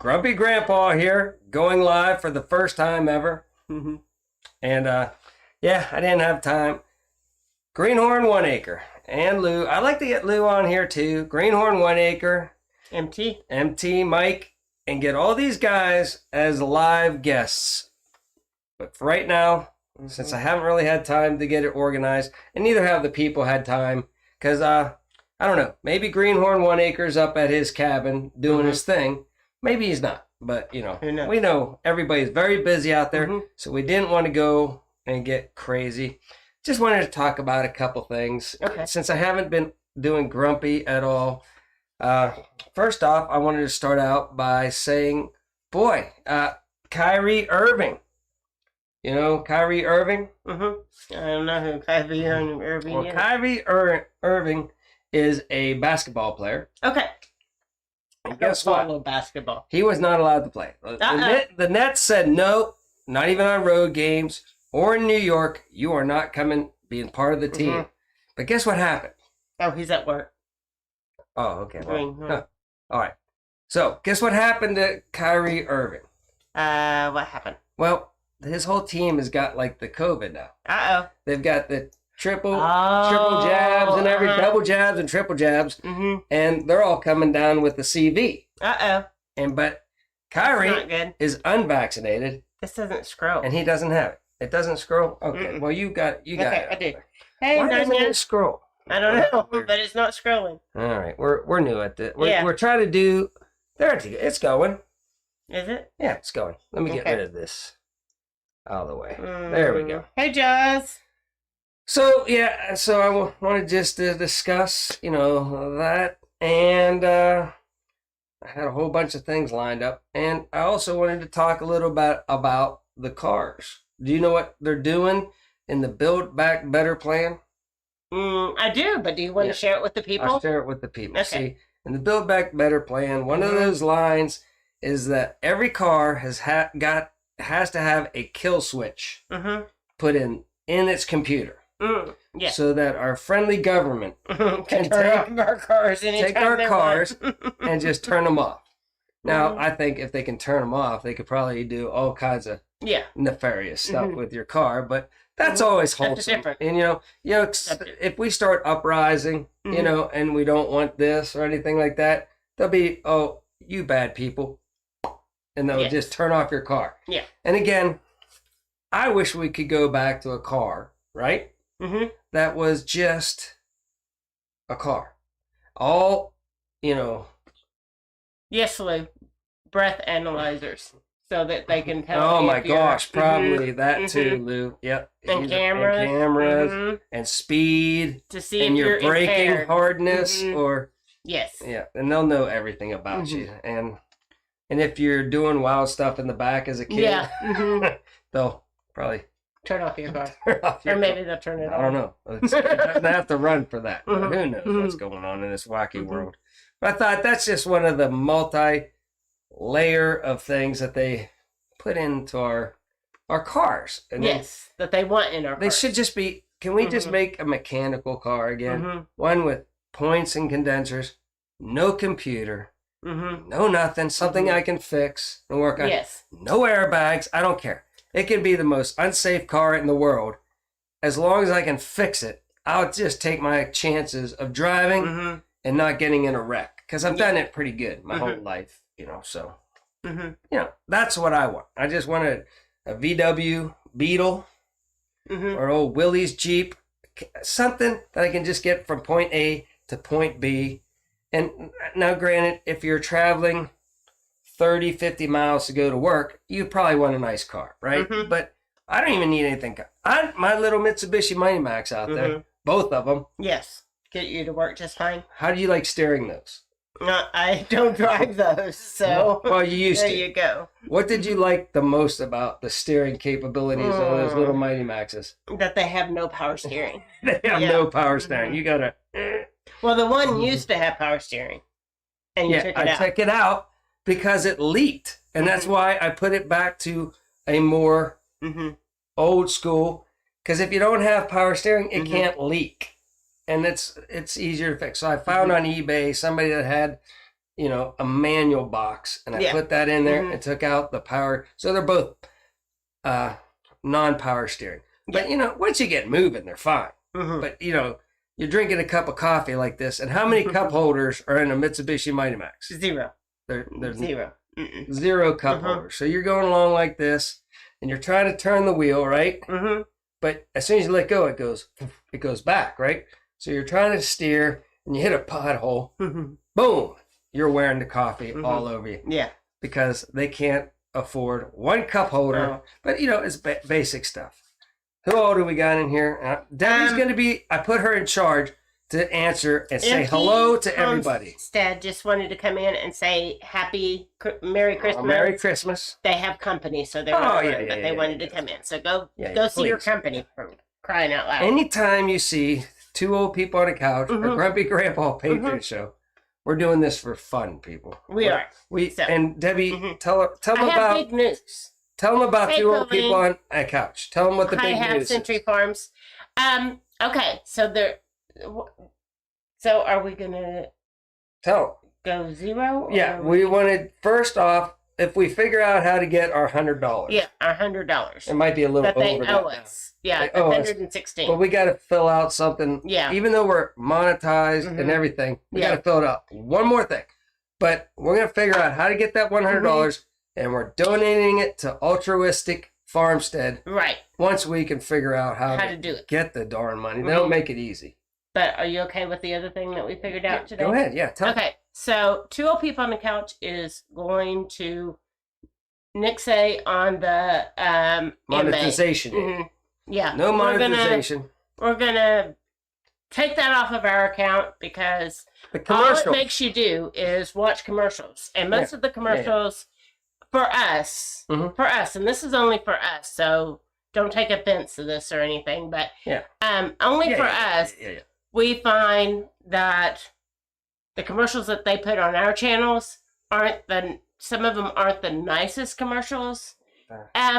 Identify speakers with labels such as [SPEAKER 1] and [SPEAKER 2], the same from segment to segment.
[SPEAKER 1] Grumpy Grandpa here, going live for the first time ever. And yeah, I didn't have time. Greenhorn 1 Acre and Lou. I'd like to get Lou on here too. Greenhorn 1 Acre, MT, Mike, and get all these guys as live guests. But for right now, since I haven't really had time to get it organized, and neither have the people had time, because I don't know, maybe Greenhorn 1 Acre's up at his cabin doing his thing. Maybe he's not, but you know, we know everybody's very busy out there, so we didn't want to go and get crazy. Just wanted to talk about a couple things. Since I haven't been doing Grumpy at all, first off, I wanted to start out by saying, boy, Kyrie Irving. You know Kyrie Irving?
[SPEAKER 2] I don't know who Kyrie Irving is.
[SPEAKER 1] Kyrie Irving is a basketball player. And guess what?
[SPEAKER 2] Basketball.
[SPEAKER 1] He was not allowed to play. The Nets said no, not even on road games or in New York. You are not coming, being part of the team. But guess what happened?
[SPEAKER 2] Oh, he's at work.
[SPEAKER 1] Oh, okay. Well, all right. So, guess what happened to Kyrie Irving?
[SPEAKER 2] What happened?
[SPEAKER 1] Well, his whole team has got like the COVID now. They've got the triple jabs and double jabs and triple jabs, and they're all coming down with the CV. But Kyrie is unvaccinated.
[SPEAKER 2] This doesn't scroll,
[SPEAKER 1] and he doesn't have it. It doesn't scroll. Okay, well you got it.
[SPEAKER 2] I do. Hey,
[SPEAKER 1] why doesn't it scroll?
[SPEAKER 2] I don't know, but it's not scrolling.
[SPEAKER 1] All right, we're new at this. We're trying to do. There, it's going.
[SPEAKER 2] Is it?
[SPEAKER 1] Yeah, it's going. Let me get rid of this out of the way. There we go.
[SPEAKER 2] Hey, Jaws.
[SPEAKER 1] So, yeah, so I wanted just to discuss, you know, that, and I had a whole bunch of things lined up, and I also wanted to talk a little bit about the cars. Do you know what they're doing in the Build Back Better plan?
[SPEAKER 2] I do, but do you want to share it with the people?
[SPEAKER 1] I'll share it with the people. See, in the Build Back Better plan, one of those lines is that every car has to have a kill switch put in its computer. So that our friendly government can take our cars and just turn them off. Now, I think if they can turn them off, they could probably do all kinds of nefarious stuff with your car, but that's always wholesome. And you know, if we start uprising, you know, and we don't want this or anything like that, they'll be, oh, you bad people, and they'll just turn off your car. And again, I wish we could go back to a car, right? That was just a car. All, you know.
[SPEAKER 2] Yes, Lou. Breath analyzers. So that they can tell.
[SPEAKER 1] Oh my gosh, probably that too, Lou. Yep.
[SPEAKER 2] And cameras.
[SPEAKER 1] And cameras. And speed.
[SPEAKER 2] To see
[SPEAKER 1] and
[SPEAKER 2] if
[SPEAKER 1] your
[SPEAKER 2] you're
[SPEAKER 1] braking
[SPEAKER 2] impaired.
[SPEAKER 1] hardness or.
[SPEAKER 2] Yes.
[SPEAKER 1] Yeah. And they'll know everything about you. And if you're doing wild stuff in the back as a kid, they'll probably.
[SPEAKER 2] Turn off your car. Or maybe they'll turn it off.
[SPEAKER 1] I don't know. They have to run for that. Who knows what's going on in this wacky world. But I thought that's just one of the multi-layer of things that they put into our cars. And
[SPEAKER 2] that they want in our cars.
[SPEAKER 1] They should just be, can we just make a mechanical car again? One with points and condensers, no computer, no nothing, something I can fix and work on. No airbags, I don't care. It can be the most unsafe car in the world. As long as I can fix it, I'll just take my chances of driving and not getting in a wreck. Because I've done it pretty good my whole life, you know, so. You know, that's what I want. I just want a VW Beetle or old Willie's Jeep. Something that I can just get from point A to point B. And now, granted, if you're traveling 30, 50 miles to go to work, you probably want a nice car, right? But I don't even need anything. My little Mitsubishi Mighty Max out there, both of them.
[SPEAKER 2] Yes. Get you to work just fine.
[SPEAKER 1] How do you like steering those?
[SPEAKER 2] I don't drive those, so.
[SPEAKER 1] Well, you used to.
[SPEAKER 2] There you go.
[SPEAKER 1] What did you like the most about the steering capabilities of those little Mighty Maxes?
[SPEAKER 2] That they have no power steering.
[SPEAKER 1] They have no power steering. You gotta.
[SPEAKER 2] Well, the one used to have power steering. And you took it out.
[SPEAKER 1] I took it out because it leaked. And that's why I put it back to a more old school. Because if you don't have power steering, it can't leak. And it's easier to fix. So I found on eBay somebody that had, a manual box, and I
[SPEAKER 2] Yeah.
[SPEAKER 1] put that in there
[SPEAKER 2] Mhm.
[SPEAKER 1] and took out the power. So they're both non-power steering. But once you get moving, they're fine.
[SPEAKER 2] Mhm.
[SPEAKER 1] But you're drinking a cup of coffee like this, and how many cup holders are in a Mitsubishi Mighty Max?
[SPEAKER 2] Zero.
[SPEAKER 1] There's
[SPEAKER 2] Zero. Mm-mm.
[SPEAKER 1] zero cup
[SPEAKER 2] Mhm.
[SPEAKER 1] holders. So you're going along like this, and you're trying to turn the wheel, right?
[SPEAKER 2] Mhm.
[SPEAKER 1] But as soon as you let go, it goes back, right? So you're trying to steer, and you hit a pothole.
[SPEAKER 2] Mhm.
[SPEAKER 1] Boom! You're wearing the coffee
[SPEAKER 2] Mhm.
[SPEAKER 1] all over you
[SPEAKER 2] Yeah.
[SPEAKER 1] because they can't afford one cup holder.
[SPEAKER 2] No.
[SPEAKER 1] But it's basic stuff. Who all do we got in here? Debbie's going to be. I put her in charge to answer and say hello to everybody.
[SPEAKER 2] Dad just wanted to come in and say Merry Christmas.
[SPEAKER 1] Merry Christmas.
[SPEAKER 2] They have company, so they're
[SPEAKER 1] Oh,
[SPEAKER 2] not
[SPEAKER 1] yeah,
[SPEAKER 2] around, but
[SPEAKER 1] yeah,
[SPEAKER 2] they
[SPEAKER 1] yeah,
[SPEAKER 2] wanted
[SPEAKER 1] yeah.
[SPEAKER 2] to come in. So go
[SPEAKER 1] Yeah,
[SPEAKER 2] see your
[SPEAKER 1] please.
[SPEAKER 2] company, for crying out loud.
[SPEAKER 1] Anytime you see two old people on a couch, a
[SPEAKER 2] Mhm.
[SPEAKER 1] grumpy grandpa Patriot show, we're doing this for fun, people.
[SPEAKER 2] We are. So-
[SPEAKER 1] And Debbie,
[SPEAKER 2] Mhm.
[SPEAKER 1] tell
[SPEAKER 2] I
[SPEAKER 1] them
[SPEAKER 2] have
[SPEAKER 1] about
[SPEAKER 2] big news.
[SPEAKER 1] Hey, two old
[SPEAKER 2] Colleen.
[SPEAKER 1] people on a couch. Tell them what the
[SPEAKER 2] I
[SPEAKER 1] big
[SPEAKER 2] have
[SPEAKER 1] news
[SPEAKER 2] Century
[SPEAKER 1] is.
[SPEAKER 2] Farms. Okay, so are we gonna
[SPEAKER 1] Tell
[SPEAKER 2] go zero?
[SPEAKER 1] them. Yeah,
[SPEAKER 2] or-
[SPEAKER 1] we wanted first off if we figure out how to get our $100.
[SPEAKER 2] Yeah, our $100
[SPEAKER 1] it might be a little
[SPEAKER 2] that they
[SPEAKER 1] over
[SPEAKER 2] owe
[SPEAKER 1] that.
[SPEAKER 2] us. Yeah,
[SPEAKER 1] They owe us.
[SPEAKER 2] 116.
[SPEAKER 1] But we got to fill out something.
[SPEAKER 2] Yeah.
[SPEAKER 1] Even though we're monetized
[SPEAKER 2] Mhm.
[SPEAKER 1] and everything, we
[SPEAKER 2] Yeah.
[SPEAKER 1] got to fill it out. One more thing. But we're going to figure out how to get that $100
[SPEAKER 2] Mm-hmm.
[SPEAKER 1] and we're donating it to Altruistic Farmstead
[SPEAKER 2] Right.
[SPEAKER 1] once we can figure out how
[SPEAKER 2] How to do it.
[SPEAKER 1] get the darn money. They don't
[SPEAKER 2] Mhm.
[SPEAKER 1] make it easy.
[SPEAKER 2] But are you okay with the other thing that we figured out today?
[SPEAKER 1] Go ahead. Yeah. Tell
[SPEAKER 2] Okay, so Two Old People on the Couch is going to nixay on the
[SPEAKER 1] monetization.
[SPEAKER 2] Mhm. Yeah.
[SPEAKER 1] No
[SPEAKER 2] We're
[SPEAKER 1] monetization.
[SPEAKER 2] We're gonna take that off of our account because
[SPEAKER 1] The
[SPEAKER 2] all it
[SPEAKER 1] commercial.
[SPEAKER 2] makes you do is watch commercials, and most of the commercials for us,
[SPEAKER 1] Mhm.
[SPEAKER 2] and this is only for us, so don't take offense to this or anything, but
[SPEAKER 1] Yeah.
[SPEAKER 2] only
[SPEAKER 1] Yeah,
[SPEAKER 2] for
[SPEAKER 1] yeah,
[SPEAKER 2] us,
[SPEAKER 1] yeah, yeah.
[SPEAKER 2] we find that the commercials that they put on our channels some of them aren't the nicest commercials.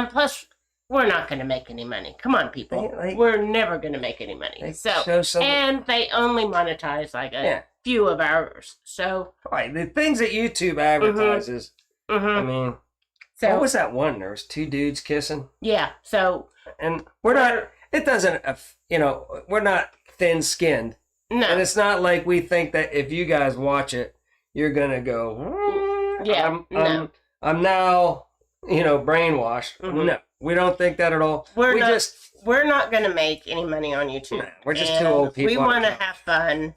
[SPEAKER 2] Plus, we're not going to make any money. Come on, people. We're never going to make any money.
[SPEAKER 1] They
[SPEAKER 2] So,
[SPEAKER 1] show some-
[SPEAKER 2] and they only monetize like a few of ours. So,
[SPEAKER 1] Right, the things that YouTube advertises. I
[SPEAKER 2] mhm.
[SPEAKER 1] mean,
[SPEAKER 2] So
[SPEAKER 1] what was that one? There was two dudes kissing,
[SPEAKER 2] yeah. So
[SPEAKER 1] and we're not. It doesn't. We're not thin-skinned, and
[SPEAKER 2] no.
[SPEAKER 1] it's not like we think that if you guys watch it, you're gonna go.
[SPEAKER 2] Yeah, no.
[SPEAKER 1] I'm now, brainwashed.
[SPEAKER 2] Mhm.
[SPEAKER 1] No, we don't think that at all.
[SPEAKER 2] We're
[SPEAKER 1] we
[SPEAKER 2] not-
[SPEAKER 1] just.
[SPEAKER 2] We're not going to make any money on YouTube.
[SPEAKER 1] Nah, we're just
[SPEAKER 2] And
[SPEAKER 1] two old people
[SPEAKER 2] We
[SPEAKER 1] on a
[SPEAKER 2] want to
[SPEAKER 1] couch.
[SPEAKER 2] have fun.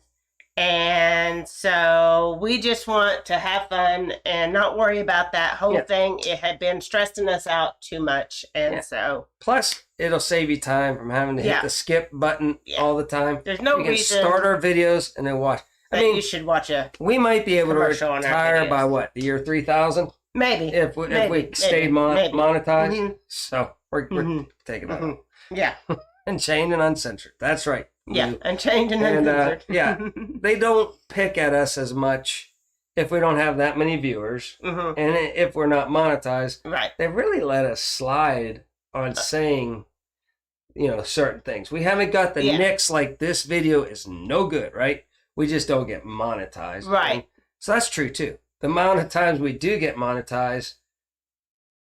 [SPEAKER 2] And so we just want to have fun and not worry about that whole
[SPEAKER 1] Yeah.
[SPEAKER 2] thing. It had been stressing us out too much. And
[SPEAKER 1] Yeah.
[SPEAKER 2] so
[SPEAKER 1] Plus, it'll save you time from having to hit
[SPEAKER 2] Yeah.
[SPEAKER 1] the skip button
[SPEAKER 2] Yeah.
[SPEAKER 1] all the time.
[SPEAKER 2] there's no
[SPEAKER 1] We can
[SPEAKER 2] reason
[SPEAKER 1] start our videos and then watch. I
[SPEAKER 2] that
[SPEAKER 1] mean,
[SPEAKER 2] you should watch a
[SPEAKER 1] we might be able to
[SPEAKER 2] commercial on our
[SPEAKER 1] retire by
[SPEAKER 2] videos.
[SPEAKER 1] what, the year 3000
[SPEAKER 2] maybe.
[SPEAKER 1] if we
[SPEAKER 2] Maybe,
[SPEAKER 1] stayed
[SPEAKER 2] maybe.
[SPEAKER 1] monetized.
[SPEAKER 2] Mhm.
[SPEAKER 1] So we're
[SPEAKER 2] Mhm.
[SPEAKER 1] taking that
[SPEAKER 2] Mhm.
[SPEAKER 1] off.
[SPEAKER 2] Yeah.
[SPEAKER 1] And chained and uncensored. That's right.
[SPEAKER 2] Yeah.
[SPEAKER 1] Lou.
[SPEAKER 2] Unchained and
[SPEAKER 1] And,
[SPEAKER 2] Uncensored.
[SPEAKER 1] yeah. They don't pick at us as much if we don't have that many viewers,
[SPEAKER 2] Mhm.
[SPEAKER 1] and if we're not monetized.
[SPEAKER 2] Right.
[SPEAKER 1] They really let us slide on saying, certain things. We haven't got the
[SPEAKER 2] Yeah.
[SPEAKER 1] nicks like this video is no good, right? We just don't get monetized.
[SPEAKER 2] Right.
[SPEAKER 1] And so that's true too. The amount of times we do get monetized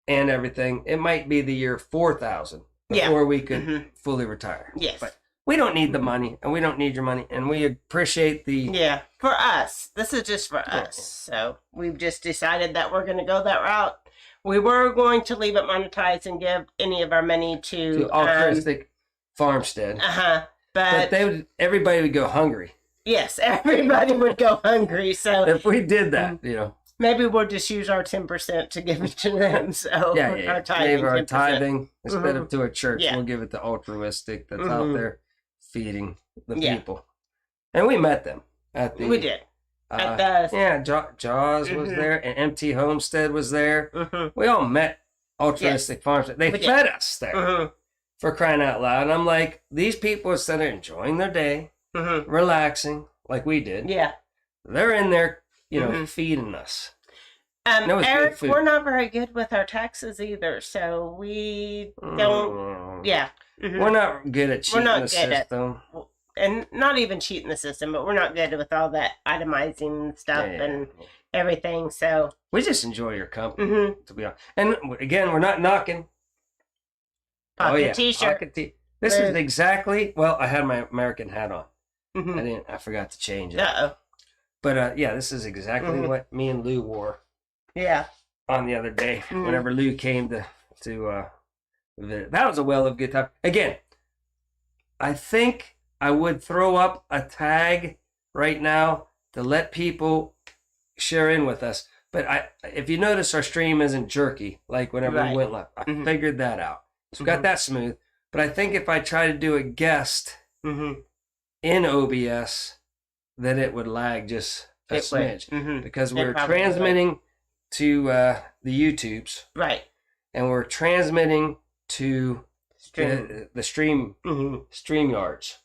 [SPEAKER 1] and everything, it might be the year 4000
[SPEAKER 2] Yeah.
[SPEAKER 1] before we could
[SPEAKER 2] Mhm.
[SPEAKER 1] fully retire.
[SPEAKER 2] Yes.
[SPEAKER 1] But we don't need the money, and we don't need your money, and we appreciate the.
[SPEAKER 2] Yeah, for us. This is just for us. So we've just decided that we're going to go that route. We were going to leave it monetized and give any of our money to
[SPEAKER 1] To altruistic farmstead,
[SPEAKER 2] but
[SPEAKER 1] everybody would go hungry
[SPEAKER 2] yes, everybody would go hungry. So
[SPEAKER 1] if we did that.
[SPEAKER 2] maybe we'll just use our 10% to give it to them. So
[SPEAKER 1] Yeah.
[SPEAKER 2] our tithing,
[SPEAKER 1] Maybe our
[SPEAKER 2] 10%.
[SPEAKER 1] tithing instead of to a church,
[SPEAKER 2] Yeah.
[SPEAKER 1] we'll give it to altruistic that's
[SPEAKER 2] Mhm.
[SPEAKER 1] out there feeding the
[SPEAKER 2] Yeah.
[SPEAKER 1] people. And we met them at the.
[SPEAKER 2] We did.
[SPEAKER 1] Uh,
[SPEAKER 2] At the
[SPEAKER 1] yeah, Jaws was
[SPEAKER 2] Mhm.
[SPEAKER 1] there, and MT Homestead was there.
[SPEAKER 2] Mhm.
[SPEAKER 1] We all met altruistic farms. They
[SPEAKER 2] We did.
[SPEAKER 1] fed us there.
[SPEAKER 2] Mhm.
[SPEAKER 1] For crying out loud. And I'm like, these people instead of enjoying their day,
[SPEAKER 2] Mhm.
[SPEAKER 1] relaxing like we did,
[SPEAKER 2] Yeah.
[SPEAKER 1] they're in there,
[SPEAKER 2] Mhm.
[SPEAKER 1] feeding us. That was good
[SPEAKER 2] Eric,
[SPEAKER 1] food.
[SPEAKER 2] we're not very good with our taxes either, so we don't.
[SPEAKER 1] Mm.
[SPEAKER 2] Yeah. Mhm.
[SPEAKER 1] We're not good at cheating
[SPEAKER 2] not
[SPEAKER 1] the
[SPEAKER 2] good at-
[SPEAKER 1] system.
[SPEAKER 2] And not even cheating the system, but we're not good with all that itemizing stuff
[SPEAKER 1] Yeah.
[SPEAKER 2] and everything. So,
[SPEAKER 1] We just enjoy your company,
[SPEAKER 2] mm-hmm.
[SPEAKER 1] to be honest. And again, we're not knocking.
[SPEAKER 2] Pocket t-shirt.
[SPEAKER 1] Pocket This is exactly. Well, I had my American hat on.
[SPEAKER 2] Mm-hmm.
[SPEAKER 1] I forgot to change it.
[SPEAKER 2] Uh-oh.
[SPEAKER 1] But yeah, this is exactly what me and Lou wore.
[SPEAKER 2] Yeah.
[SPEAKER 1] On the other day, whenever Lou came to visit. That was a well of good time. Again, I think I would throw up a tag right now to let people share in with us. But if you notice, our stream isn't jerky like whenever we went live. I figured that out. So we got that smooth. But I think if I try to do a guest in OBS, that it would lag just a smidge because we're transmitting to the YouTubes,
[SPEAKER 2] right? And
[SPEAKER 1] we're transmitting to the stream StreamYards.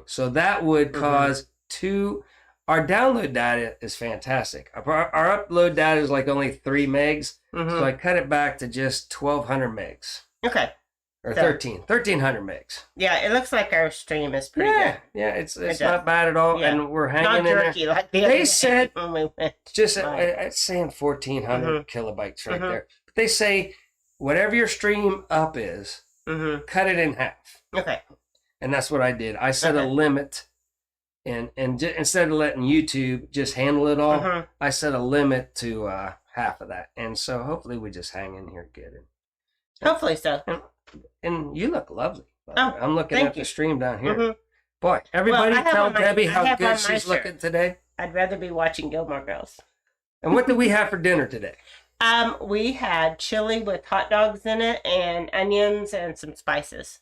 [SPEAKER 1] So that would cause our download data is fantastic. Our upload data is like only 3 megs, so I cut it back to just 1,200 megs.
[SPEAKER 2] Okay.
[SPEAKER 1] Or 1,300 megs.
[SPEAKER 2] Yeah, it looks like our stream is pretty good.
[SPEAKER 1] Yeah, it's not bad at all, and we're hanging in
[SPEAKER 2] jerky,
[SPEAKER 1] there.
[SPEAKER 2] Like
[SPEAKER 1] they said,
[SPEAKER 2] when we went
[SPEAKER 1] just it's saying 1,400 kilobytes right there. But they say whatever your stream up is, cut it in half.
[SPEAKER 2] Okay.
[SPEAKER 1] And that's what I did. I set a limit, and instead of letting YouTube just handle it all, I set a limit to half of that. And so hopefully we just hang in here good.
[SPEAKER 2] Hopefully so.
[SPEAKER 1] And you look lovely.
[SPEAKER 2] Oh,
[SPEAKER 1] I'm looking at the stream down here. Boy, everybody
[SPEAKER 2] well,
[SPEAKER 1] tell Debbie how good she's looking today.
[SPEAKER 2] I'd rather be watching Gilmore Girls.
[SPEAKER 1] And what did we have for dinner today?
[SPEAKER 2] We had chili with hot dogs in it and onions and some spices.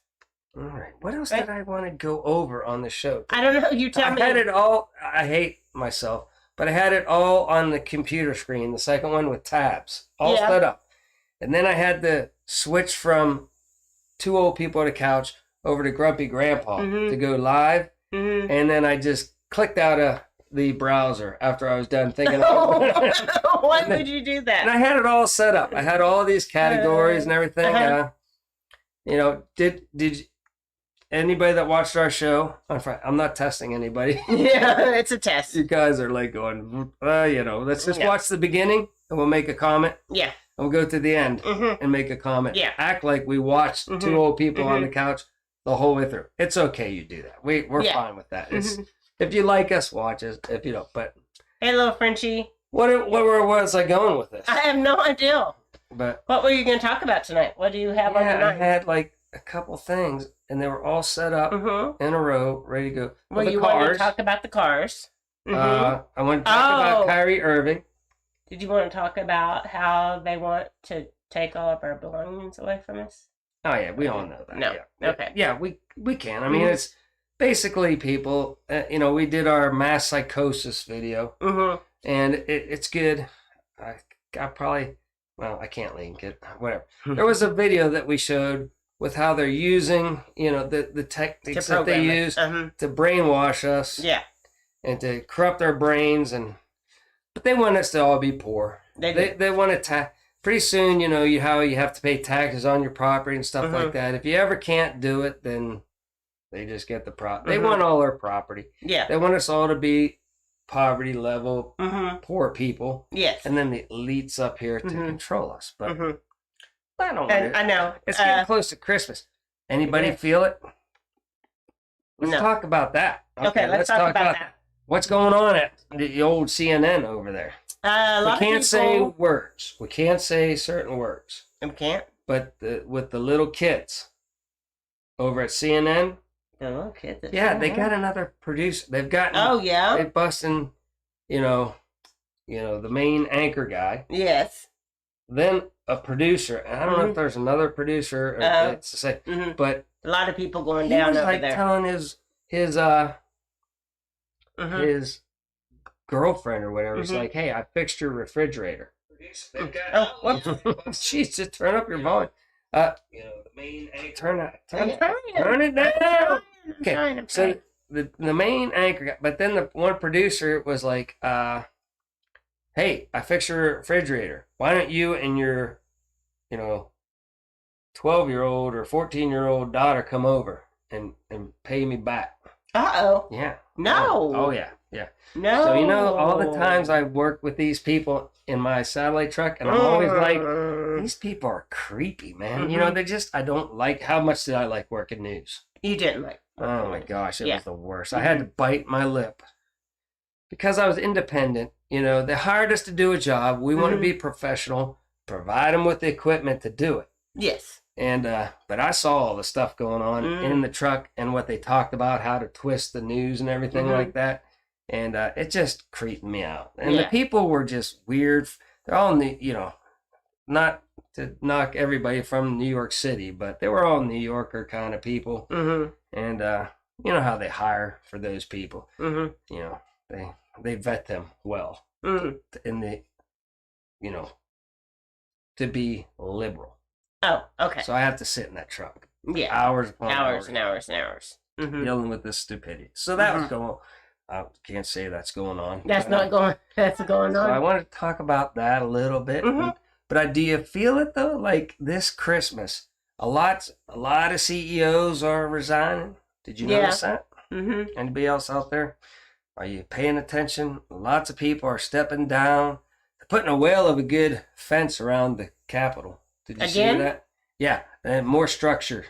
[SPEAKER 1] All right. What else did I want to go over on the show today?
[SPEAKER 2] I don't know. You tell me.
[SPEAKER 1] I had it all. I hate myself, but I had it all on the computer screen. The second one with tabs, all set up. And then I had to switch from Two Old People on a Couch over to Grumpy Grandpa to go live. And then I just clicked out of the browser after I was done thinking.
[SPEAKER 2] Why would you do that?
[SPEAKER 1] And I had it all set up. I had all these categories and everything. Did anybody that watched our show on Friday? I'm not testing anybody.
[SPEAKER 2] Yeah, it's a test.
[SPEAKER 1] You guys are like going, let's just watch the beginning and we'll make a comment.
[SPEAKER 2] Yeah.
[SPEAKER 1] And we'll go to the end and make a comment.
[SPEAKER 2] Yeah.
[SPEAKER 1] Act like we watched Two Old People on the Couch the whole way through. It's okay you do that. We're fine with that. If you like us, watch us. If you don't, but
[SPEAKER 2] hey, little Frenchie.
[SPEAKER 1] Where was I going with this?
[SPEAKER 2] I have no idea.
[SPEAKER 1] But
[SPEAKER 2] what were you going to talk about tonight? What do you have on tonight?
[SPEAKER 1] I had like a couple things, and they were all set up in a row, ready to go.
[SPEAKER 2] Well, you wanted to talk about the cars.
[SPEAKER 1] I want to talk about Kyrie Irving.
[SPEAKER 2] Did you want to talk about how they want to take all of our belongings away from us?
[SPEAKER 1] Oh yeah, we all know that.
[SPEAKER 2] No,
[SPEAKER 1] yeah.
[SPEAKER 2] Okay.
[SPEAKER 1] Yeah, we can. I mean, it's basically people. We did our mass psychosis video, and it's good. I probably, I can't link it. Whatever. There was a video that we showed with how they're using, the techniques that they use to brainwash us.
[SPEAKER 2] Yeah.
[SPEAKER 1] And to corrupt our brains but they want us to all be poor. They want to pretty soon, how you have to pay taxes on your property and stuff like that. If you ever can't do it, then they just get the property. They want all our property.
[SPEAKER 2] Yeah.
[SPEAKER 1] They want us all to be poverty level, poor people.
[SPEAKER 2] Yes.
[SPEAKER 1] And then the elites up here to control us. But I don't
[SPEAKER 2] know. I know.
[SPEAKER 1] It's getting close to Christmas. Anybody feel it? Let's talk about that.
[SPEAKER 2] Okay, let's talk about that.
[SPEAKER 1] What's going on at the old CNN over there? We can't say words. We can't say certain words.
[SPEAKER 2] We can't?
[SPEAKER 1] But with the little kids over at CNN.
[SPEAKER 2] The little kids?
[SPEAKER 1] Yeah, they got another producer. They've gotten...
[SPEAKER 2] Oh, yeah?
[SPEAKER 1] They're busting, the main anchor guy.
[SPEAKER 2] Yes.
[SPEAKER 1] Then a producer. And I don't know if there's another producer. To say, but...
[SPEAKER 2] A lot of people going down over there.
[SPEAKER 1] Telling his girlfriend or whatever, it's like, hey, I fixed your refrigerator. Jeez, just turn up your volume. The main anchor. Turn it down. Okay, so the main anchor guy, but then the one producer was like, hey, I fixed your refrigerator. Why don't you and your, 12-year-old or 14-year-old daughter come over and pay me back?
[SPEAKER 2] Uh-oh.
[SPEAKER 1] Yeah.
[SPEAKER 2] No.
[SPEAKER 1] Oh, yeah. Yeah.
[SPEAKER 2] No.
[SPEAKER 1] So, you know, all the times I work with these people in my satellite truck, and I'm always like, these people are creepy, man. You know, they just, I don't like, how much did I like working news?
[SPEAKER 2] You didn't like.
[SPEAKER 1] Oh my gosh, it
[SPEAKER 2] Yeah.
[SPEAKER 1] was the worst. I had to bite my lip because I was independent. You know, they hired us to do a job. We want to be professional, provide them with the equipment to do it.
[SPEAKER 2] Yes.
[SPEAKER 1] And, but I saw all the stuff going on in the truck and what they talked about, how to twist the news and everything like that. And it just creeped me out. And the people were just weird. They're all, you know, not to knock everybody from New York City, but they were all New Yorker kind of people. And you know how they hire for those people. You know, they vet them well. And they, you know, to be liberal.
[SPEAKER 2] Oh, okay.
[SPEAKER 1] So I have to sit in that truck.
[SPEAKER 2] Yeah.
[SPEAKER 1] Hours upon
[SPEAKER 2] Hours and hours and hours.
[SPEAKER 1] Dealing with this stupidity. So that was going. I can't say that's going on.
[SPEAKER 2] That's not going. That's going
[SPEAKER 1] So I
[SPEAKER 2] on.
[SPEAKER 1] wanted to talk about that a little bit. But do you feel it though? Like this Christmas, a lot of CEOs are resigning. Did you notice that? Anybody else out there? Are you paying attention? Lots of people are stepping down. They're putting a whale of a good fence around the Capitol. Did you see that? Yeah, and more structure.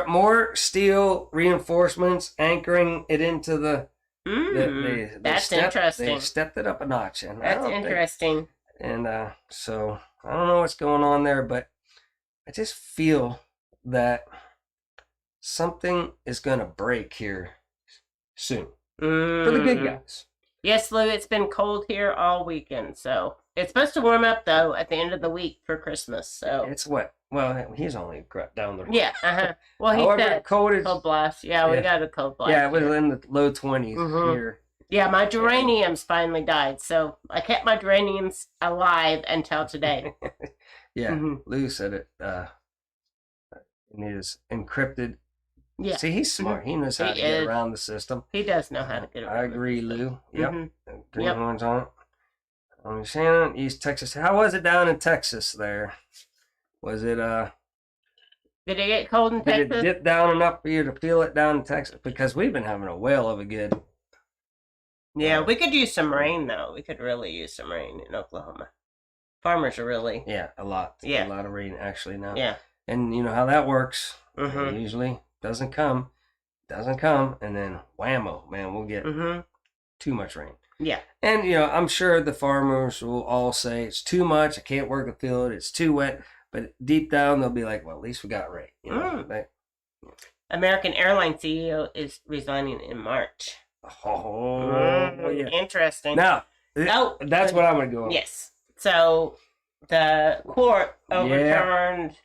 [SPEAKER 1] More steel reinforcements anchoring it into the.
[SPEAKER 2] That's interesting.
[SPEAKER 1] They stepped it up a notch, and
[SPEAKER 2] that's interesting.
[SPEAKER 1] So I don't know what's going on there, but I just feel that something is going to break here soon for the good guys.
[SPEAKER 2] Yes, Lou, it's been cold here all weekend, so it's supposed to warm up though at the end of the week for Christmas. So
[SPEAKER 1] it's wet. Well, he's only down the road.
[SPEAKER 2] Yeah. Well, he
[SPEAKER 1] However,
[SPEAKER 2] said
[SPEAKER 1] cold
[SPEAKER 2] blast. Yeah, we got a cold blast.
[SPEAKER 1] Yeah, it was in the low 20s here.
[SPEAKER 2] Yeah, my geraniums finally died, so I kept my geraniums alive until today.
[SPEAKER 1] Lou said it. It is encrypted.
[SPEAKER 2] Yeah.
[SPEAKER 1] See, he's smart. He knows how to get around the system.
[SPEAKER 2] He does know how to get around.
[SPEAKER 1] I agree, Lou. Yep. Greenhorns on it. Shannon, East Texas. How was it down in Texas there? Was it
[SPEAKER 2] Did it get cold in Texas?
[SPEAKER 1] Did it dip down enough for you to feel it down in Texas? Because we've been having a whale of a good.
[SPEAKER 2] Yeah, we could use some rain though. We could really use some rain in Oklahoma. Farmers are really.
[SPEAKER 1] Yeah, a lot.
[SPEAKER 2] Yeah.
[SPEAKER 1] A lot of rain actually now.
[SPEAKER 2] Yeah.
[SPEAKER 1] And you know how that works. It usually doesn't come, and then whammo, man, we'll get too much rain.
[SPEAKER 2] Yeah.
[SPEAKER 1] And, you know, I'm sure the farmers will all say, it's too much, I can't work the field, it's too wet. But deep down, they'll be like, well, at least we got rain. You know?
[SPEAKER 2] American Airlines CEO is resigning in March.
[SPEAKER 1] Oh, yeah.
[SPEAKER 2] Interesting.
[SPEAKER 1] Now, that's what I'm going to go over.
[SPEAKER 2] Yes. So, the court overturned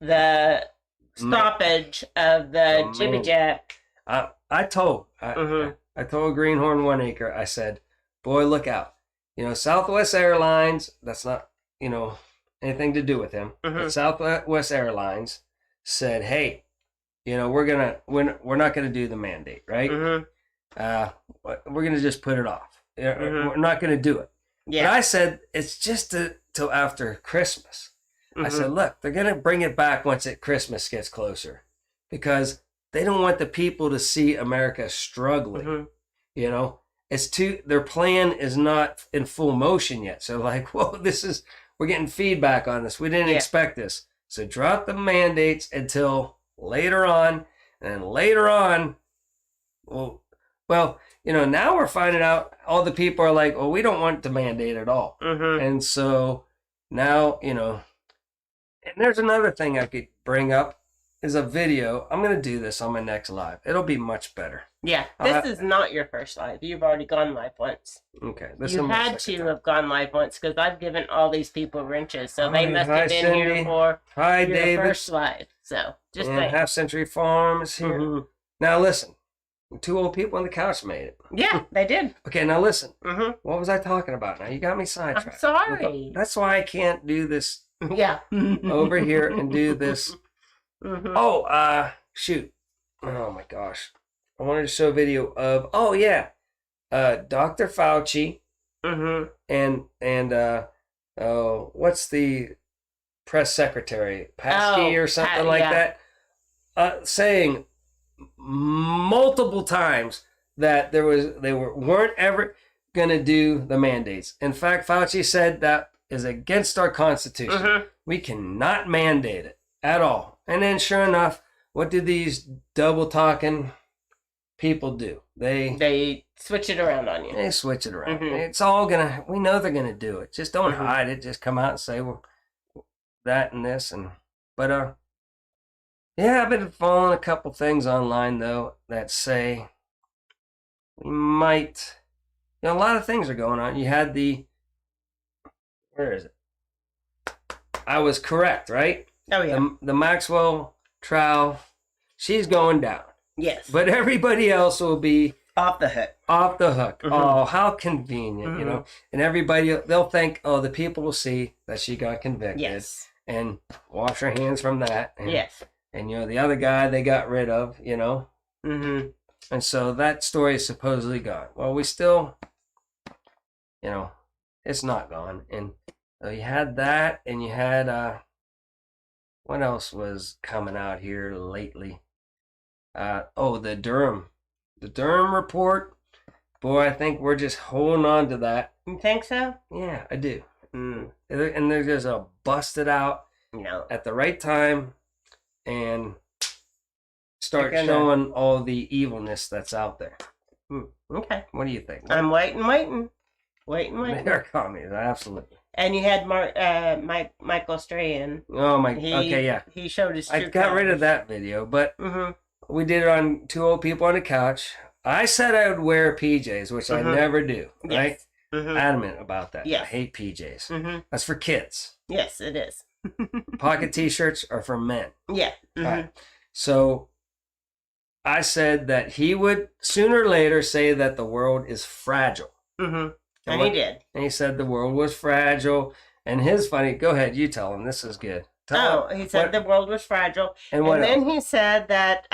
[SPEAKER 2] the stoppage of the Jimmy Jet.
[SPEAKER 1] I told Greenhorn 1 Acre, I said, boy, look out. You know, Southwest Airlines, that's not, you know, anything to do with him. But Southwest Airlines said, hey, you know, we're not going to do the mandate, right? We're going to just put it off. We're not going to do it. Yeah. But I said, it's just till after Christmas. I said, look, they're going to bring it back once Christmas gets closer because they don't want the people to see America struggling. You know, their plan is not in full motion yet. So like, whoa, we're getting feedback on this. We didn't expect this. So drop the mandates until later on. And then later on, well, you know, now we're finding out all the people are like, well, we don't want the mandate at all. And so now, you know, and there's another thing I could bring up is a video. I'm going to do this on my next live. It'll be much better.
[SPEAKER 2] Yeah, this is not your first live. You've already gone live once.
[SPEAKER 1] Okay.
[SPEAKER 2] You had to have gone live once because I've given all these people wrenches. So they must have been here for your first live. So just
[SPEAKER 1] and Half Century Farm is here. Now listen, 2 old people on the couch made it.
[SPEAKER 2] Yeah, they did.
[SPEAKER 1] Okay, now listen. What was I talking about? Now you got me sidetracked.
[SPEAKER 2] I'm sorry.
[SPEAKER 1] That's why I can't do this.
[SPEAKER 2] Yeah.
[SPEAKER 1] Over here and do this. Shoot. Oh my gosh. I wanted to show a video of Dr. Fauci and what's the press secretary? Paskey or something like that. Saying multiple times that weren't ever going to do the mandates. In fact, Fauci said that is against our Constitution.
[SPEAKER 2] Mhm.
[SPEAKER 1] We cannot mandate it at all. And then, sure enough, what do these double talking people do?
[SPEAKER 2] They switch it around on you.
[SPEAKER 1] They switch it around.
[SPEAKER 2] Mhm.
[SPEAKER 1] It's all gonna. We know they're gonna do it. Just don't
[SPEAKER 2] Mhm.
[SPEAKER 1] hide it. Just come out and say, well, that and this and. But yeah, I've been following a couple things online though that say we might. A lot of things are going on. You had where is it? I was correct, right?
[SPEAKER 2] Oh yeah.
[SPEAKER 1] The Maxwell trial, she's going down.
[SPEAKER 2] Yes.
[SPEAKER 1] But everybody else will be
[SPEAKER 2] Off the hook.
[SPEAKER 1] off the hook.
[SPEAKER 2] Mhm.
[SPEAKER 1] Oh, how convenient, you know. And everybody, they'll think, oh, the people will see that she got convicted.
[SPEAKER 2] Yes.
[SPEAKER 1] And wash her hands from that. And,
[SPEAKER 2] Yes.
[SPEAKER 1] And, the other guy they got rid of,
[SPEAKER 2] Mm-hmm.
[SPEAKER 1] And so that story is supposedly gone. Well, we still, it's not gone. And you had that, and you had, what else was coming out here lately? The Durham report. Boy, I think we're just holding on to that.
[SPEAKER 2] You think so?
[SPEAKER 1] Yeah, I do.
[SPEAKER 2] Mm.
[SPEAKER 1] And they're just busted out
[SPEAKER 2] No.
[SPEAKER 1] at the right time and start
[SPEAKER 2] They're gonna-
[SPEAKER 1] showing all the evilness that's out there.
[SPEAKER 2] Okay.
[SPEAKER 1] What do you think?
[SPEAKER 2] I'm waiting.
[SPEAKER 1] They're commies, absolutely.
[SPEAKER 2] And you had Michael Strahan.
[SPEAKER 1] Oh my.
[SPEAKER 2] He,
[SPEAKER 1] Okay, yeah.
[SPEAKER 2] He showed his.
[SPEAKER 1] I got rid of that video, but
[SPEAKER 2] Mm-hmm.
[SPEAKER 1] we did it on Two Old People on the Couch. I said I would wear PJs, which I
[SPEAKER 2] Mhm.
[SPEAKER 1] never do. Right?
[SPEAKER 2] Yes. Mm-hmm.
[SPEAKER 1] Adamant about that.
[SPEAKER 2] Yes.
[SPEAKER 1] I hate PJs.
[SPEAKER 2] Mm-hmm.
[SPEAKER 1] That's for kids.
[SPEAKER 2] Yes, it is.
[SPEAKER 1] Pocket T-shirts are for men.
[SPEAKER 2] Yeah. Mm-hmm.
[SPEAKER 1] All right. So I said that he would sooner or later say that the world is fragile.
[SPEAKER 2] Mm-hmm. And
[SPEAKER 1] what-
[SPEAKER 2] he did.
[SPEAKER 1] And he said the world was fragile. And his funny, go ahead, you tell him. This is good. Tell him
[SPEAKER 2] He said
[SPEAKER 1] what-
[SPEAKER 2] the world was fragile.
[SPEAKER 1] and what
[SPEAKER 2] And then
[SPEAKER 1] else?
[SPEAKER 2] he said that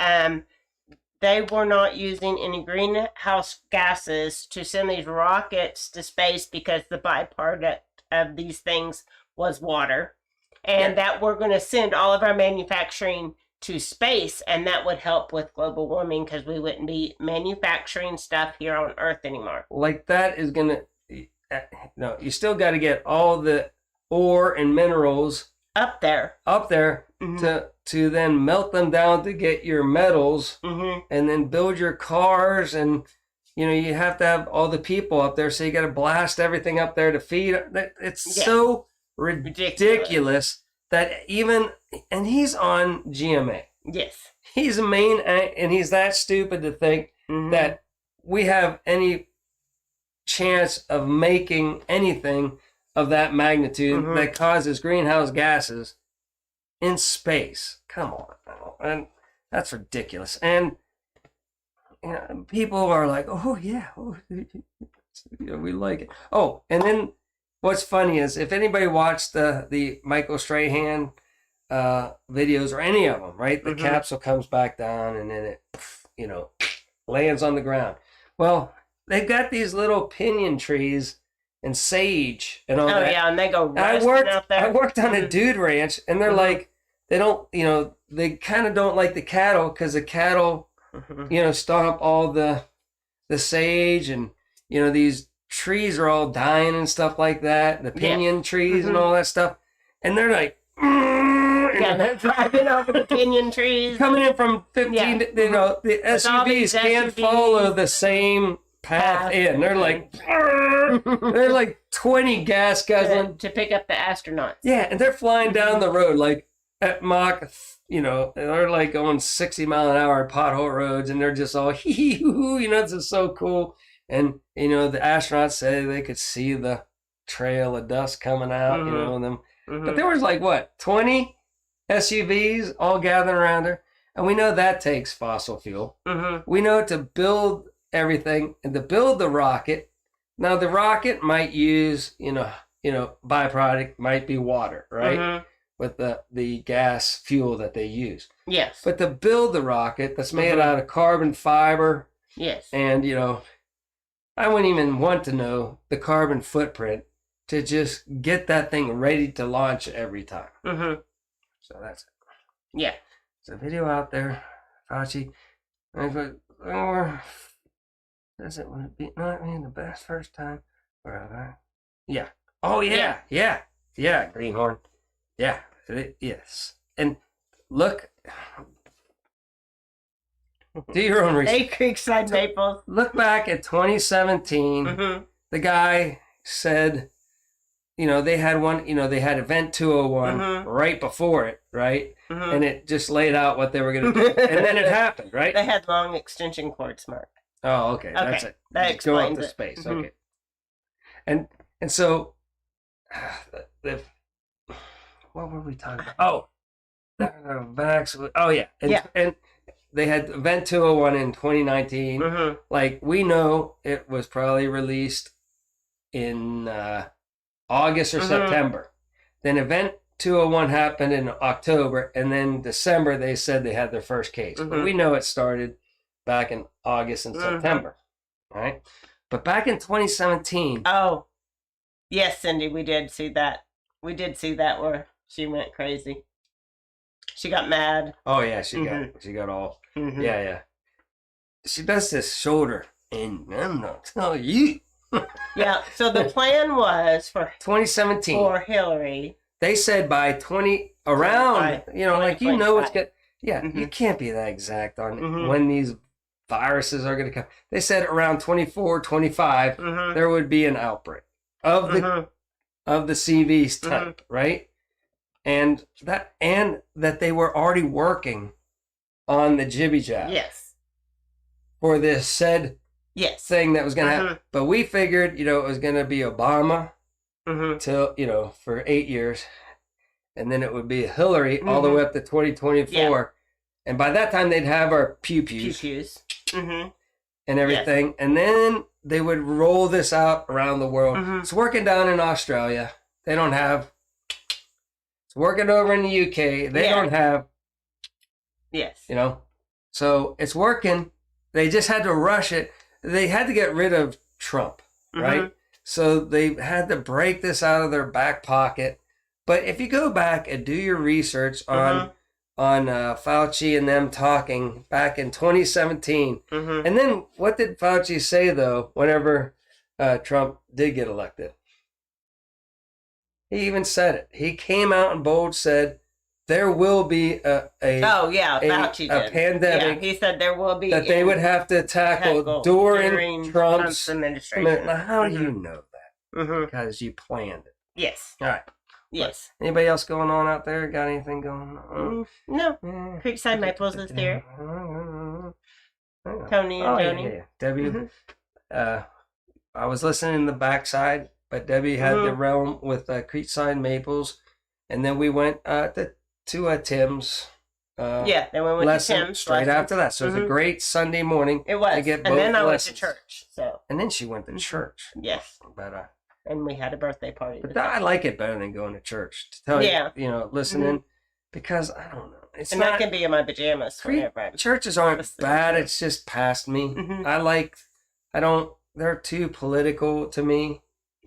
[SPEAKER 2] they were not using any greenhouse gases to send these rockets to space because the byproduct of these things was water. And that we're going to send all of our manufacturing to space, and that would help with global warming because we wouldn't be manufacturing stuff here on Earth anymore.
[SPEAKER 1] Like that is going to, no, you still got to get all the ore and minerals
[SPEAKER 2] Up there.
[SPEAKER 1] up there
[SPEAKER 2] Mm-hmm.
[SPEAKER 1] to then melt them down to get your metals
[SPEAKER 2] Mm-hmm.
[SPEAKER 1] and then build your cars. And, you have to have all the people up there. So you got to blast everything up there to feed. It's
[SPEAKER 2] Yeah.
[SPEAKER 1] so ridiculous that and he's on GMA.
[SPEAKER 2] Yes.
[SPEAKER 1] He's and he's that stupid to think
[SPEAKER 2] Mhm.
[SPEAKER 1] that we have any chance of making anything of that magnitude
[SPEAKER 2] Mhm.
[SPEAKER 1] that causes greenhouse gases in space. Come on. And that's ridiculous. And people are like, oh, yeah. Oh, we like it. Oh, and then what's funny is if anybody watched the Michael Strahan videos or any of them, right? The
[SPEAKER 2] Mhm.
[SPEAKER 1] capsule comes back down and then it, lands on the ground. Well, they've got these little pinyon trees and sage and all
[SPEAKER 2] Oh,
[SPEAKER 1] that.
[SPEAKER 2] yeah, and they go
[SPEAKER 1] And I
[SPEAKER 2] rusting out there.
[SPEAKER 1] worked on a
[SPEAKER 2] Mhm.
[SPEAKER 1] dude ranch, and they're
[SPEAKER 2] Mhm.
[SPEAKER 1] like, they don't, they kind of don't like the cattle because the cattle,
[SPEAKER 2] Mhm.
[SPEAKER 1] stomp all the sage, and these trees are all dying and stuff like that. The
[SPEAKER 2] Yeah.
[SPEAKER 1] pinyon trees and
[SPEAKER 2] Mhm.
[SPEAKER 1] all that stuff, and they're like,
[SPEAKER 2] Yeah, they're driving over the pinyon trees.
[SPEAKER 1] coming in from 15.
[SPEAKER 2] Yeah.
[SPEAKER 1] The
[SPEAKER 2] With all these
[SPEAKER 1] SUVs can't
[SPEAKER 2] SUVs.
[SPEAKER 1] follow the same path
[SPEAKER 2] Path.
[SPEAKER 1] in. They're like, they're like 20 gas guzzling.
[SPEAKER 2] to pick up the astronauts.
[SPEAKER 1] Yeah, and they're flying down the road like at Mach, and they're like going 60 mile an hour on pothole roads, and they're just all hee hee hoo hoo, this is so cool. And the astronauts say they could see the trail of dust coming out,
[SPEAKER 2] Mhm.
[SPEAKER 1] and them.
[SPEAKER 2] Mhm.
[SPEAKER 1] But there was like what, 20 SUVs all gathering around her, and we know that takes fossil fuel.
[SPEAKER 2] Mhm.
[SPEAKER 1] We know to build everything and to build the rocket. Now the rocket might use, byproduct might be water, right?
[SPEAKER 2] Mhm.
[SPEAKER 1] With the gas fuel that they use.
[SPEAKER 2] Yes.
[SPEAKER 1] But to build the rocket that's made
[SPEAKER 2] Mhm.
[SPEAKER 1] out of carbon fiber,
[SPEAKER 2] Yes.
[SPEAKER 1] and I wouldn't even want to know the carbon footprint to just get that thing ready to launch every time.
[SPEAKER 2] Mhm.
[SPEAKER 1] So that's it.
[SPEAKER 2] Yeah.
[SPEAKER 1] There's a video out there, Fauci. Does it would it be not mean the best first time? Yeah. Oh yeah. Greenhorn. Yeah. Yes. And look, do your own research.
[SPEAKER 2] Hey, Creekside Maples.
[SPEAKER 1] Look back at 2017.
[SPEAKER 2] Mm-hmm.
[SPEAKER 1] The guy said, they had one. They had Event 201 right before it, right?
[SPEAKER 2] Mm-hmm.
[SPEAKER 1] And it just laid out what they were going to do, and then it happened, right?
[SPEAKER 2] They had long extension cords, Mark.
[SPEAKER 1] Oh, okay. That's it.
[SPEAKER 2] That
[SPEAKER 1] Just go up
[SPEAKER 2] explains
[SPEAKER 1] to
[SPEAKER 2] it.
[SPEAKER 1] space.
[SPEAKER 2] Mhm.
[SPEAKER 1] Okay. And so, what were we talking about? Oh, Vax. Oh, yeah. And they had Event 201 in 2019.
[SPEAKER 2] Mm-hmm.
[SPEAKER 1] Like, we know it was probably released in August or September. Then Event 201 happened in October, and then December they said they had their first case. But we know it started back in August and September, right? But back in 2017.
[SPEAKER 2] Oh, yes, Cindy, we did see that. We did see that where she went crazy. She got mad.
[SPEAKER 1] Oh yeah, she got all.
[SPEAKER 2] Mm-hmm.
[SPEAKER 1] Yeah. She does this shoulder, and I'm not telling you.
[SPEAKER 2] Yeah. So the plan was for
[SPEAKER 1] 2017.
[SPEAKER 2] For Hillary.
[SPEAKER 1] They said by 20 around, like it's good. Yeah, you can't be that exact on when these viruses are going to come. They said around 24, 25, there would be an outbreak of the CV's type, right? And that they were already working on the jibby jab.
[SPEAKER 2] Yes.
[SPEAKER 1] For this said thing that was going to happen. But we figured, it was going to be Obama till, for 8 years. And then it would be Hillary all the way up to 2024. Yeah. And by that time, they'd have our pew-pews. And everything. Yes. And then they would roll this out around the world. It's working down in Australia. They don't have. It's working over in the UK. They don't have.
[SPEAKER 2] Yes.
[SPEAKER 1] So it's working. They just had to rush it. They had to get rid of Trump, right? So they had to break this out of their back pocket. But if you go back and do your research on Fauci and them talking back in 2017, and then what did Fauci say though? Whenever Trump did get elected, he even said it. He came out and bold said there will be a
[SPEAKER 2] Fauci
[SPEAKER 1] a pandemic.
[SPEAKER 2] Yeah, he said there will be
[SPEAKER 1] that they would have to tackle during Trump's
[SPEAKER 2] administration.
[SPEAKER 1] Now, how do you know that? Because you planned it.
[SPEAKER 2] Yes.
[SPEAKER 1] All right.
[SPEAKER 2] Yes.
[SPEAKER 1] But anybody else going on out there? Got anything going on?
[SPEAKER 2] No. Creekside Maples is there. Tony and Joni.
[SPEAKER 1] Yeah. Debbie. I was listening in the backside, but Debbie had the realm with Creekside Maples, and then we went to Tim's.
[SPEAKER 2] Then we went
[SPEAKER 1] lesson
[SPEAKER 2] to Tim's
[SPEAKER 1] straight after that. So it was a great Sunday morning.
[SPEAKER 2] It was.
[SPEAKER 1] To get
[SPEAKER 2] and then I went
[SPEAKER 1] lessons.
[SPEAKER 2] to church. And
[SPEAKER 1] then she went to church.
[SPEAKER 2] Yes.
[SPEAKER 1] But
[SPEAKER 2] and we had a birthday party.
[SPEAKER 1] But I like it better than going to church. To tell you, listening, because I don't know. It's
[SPEAKER 2] I can be in my pajamas whenever.
[SPEAKER 1] Churches aren't bad. It's just past me. They're too political to me.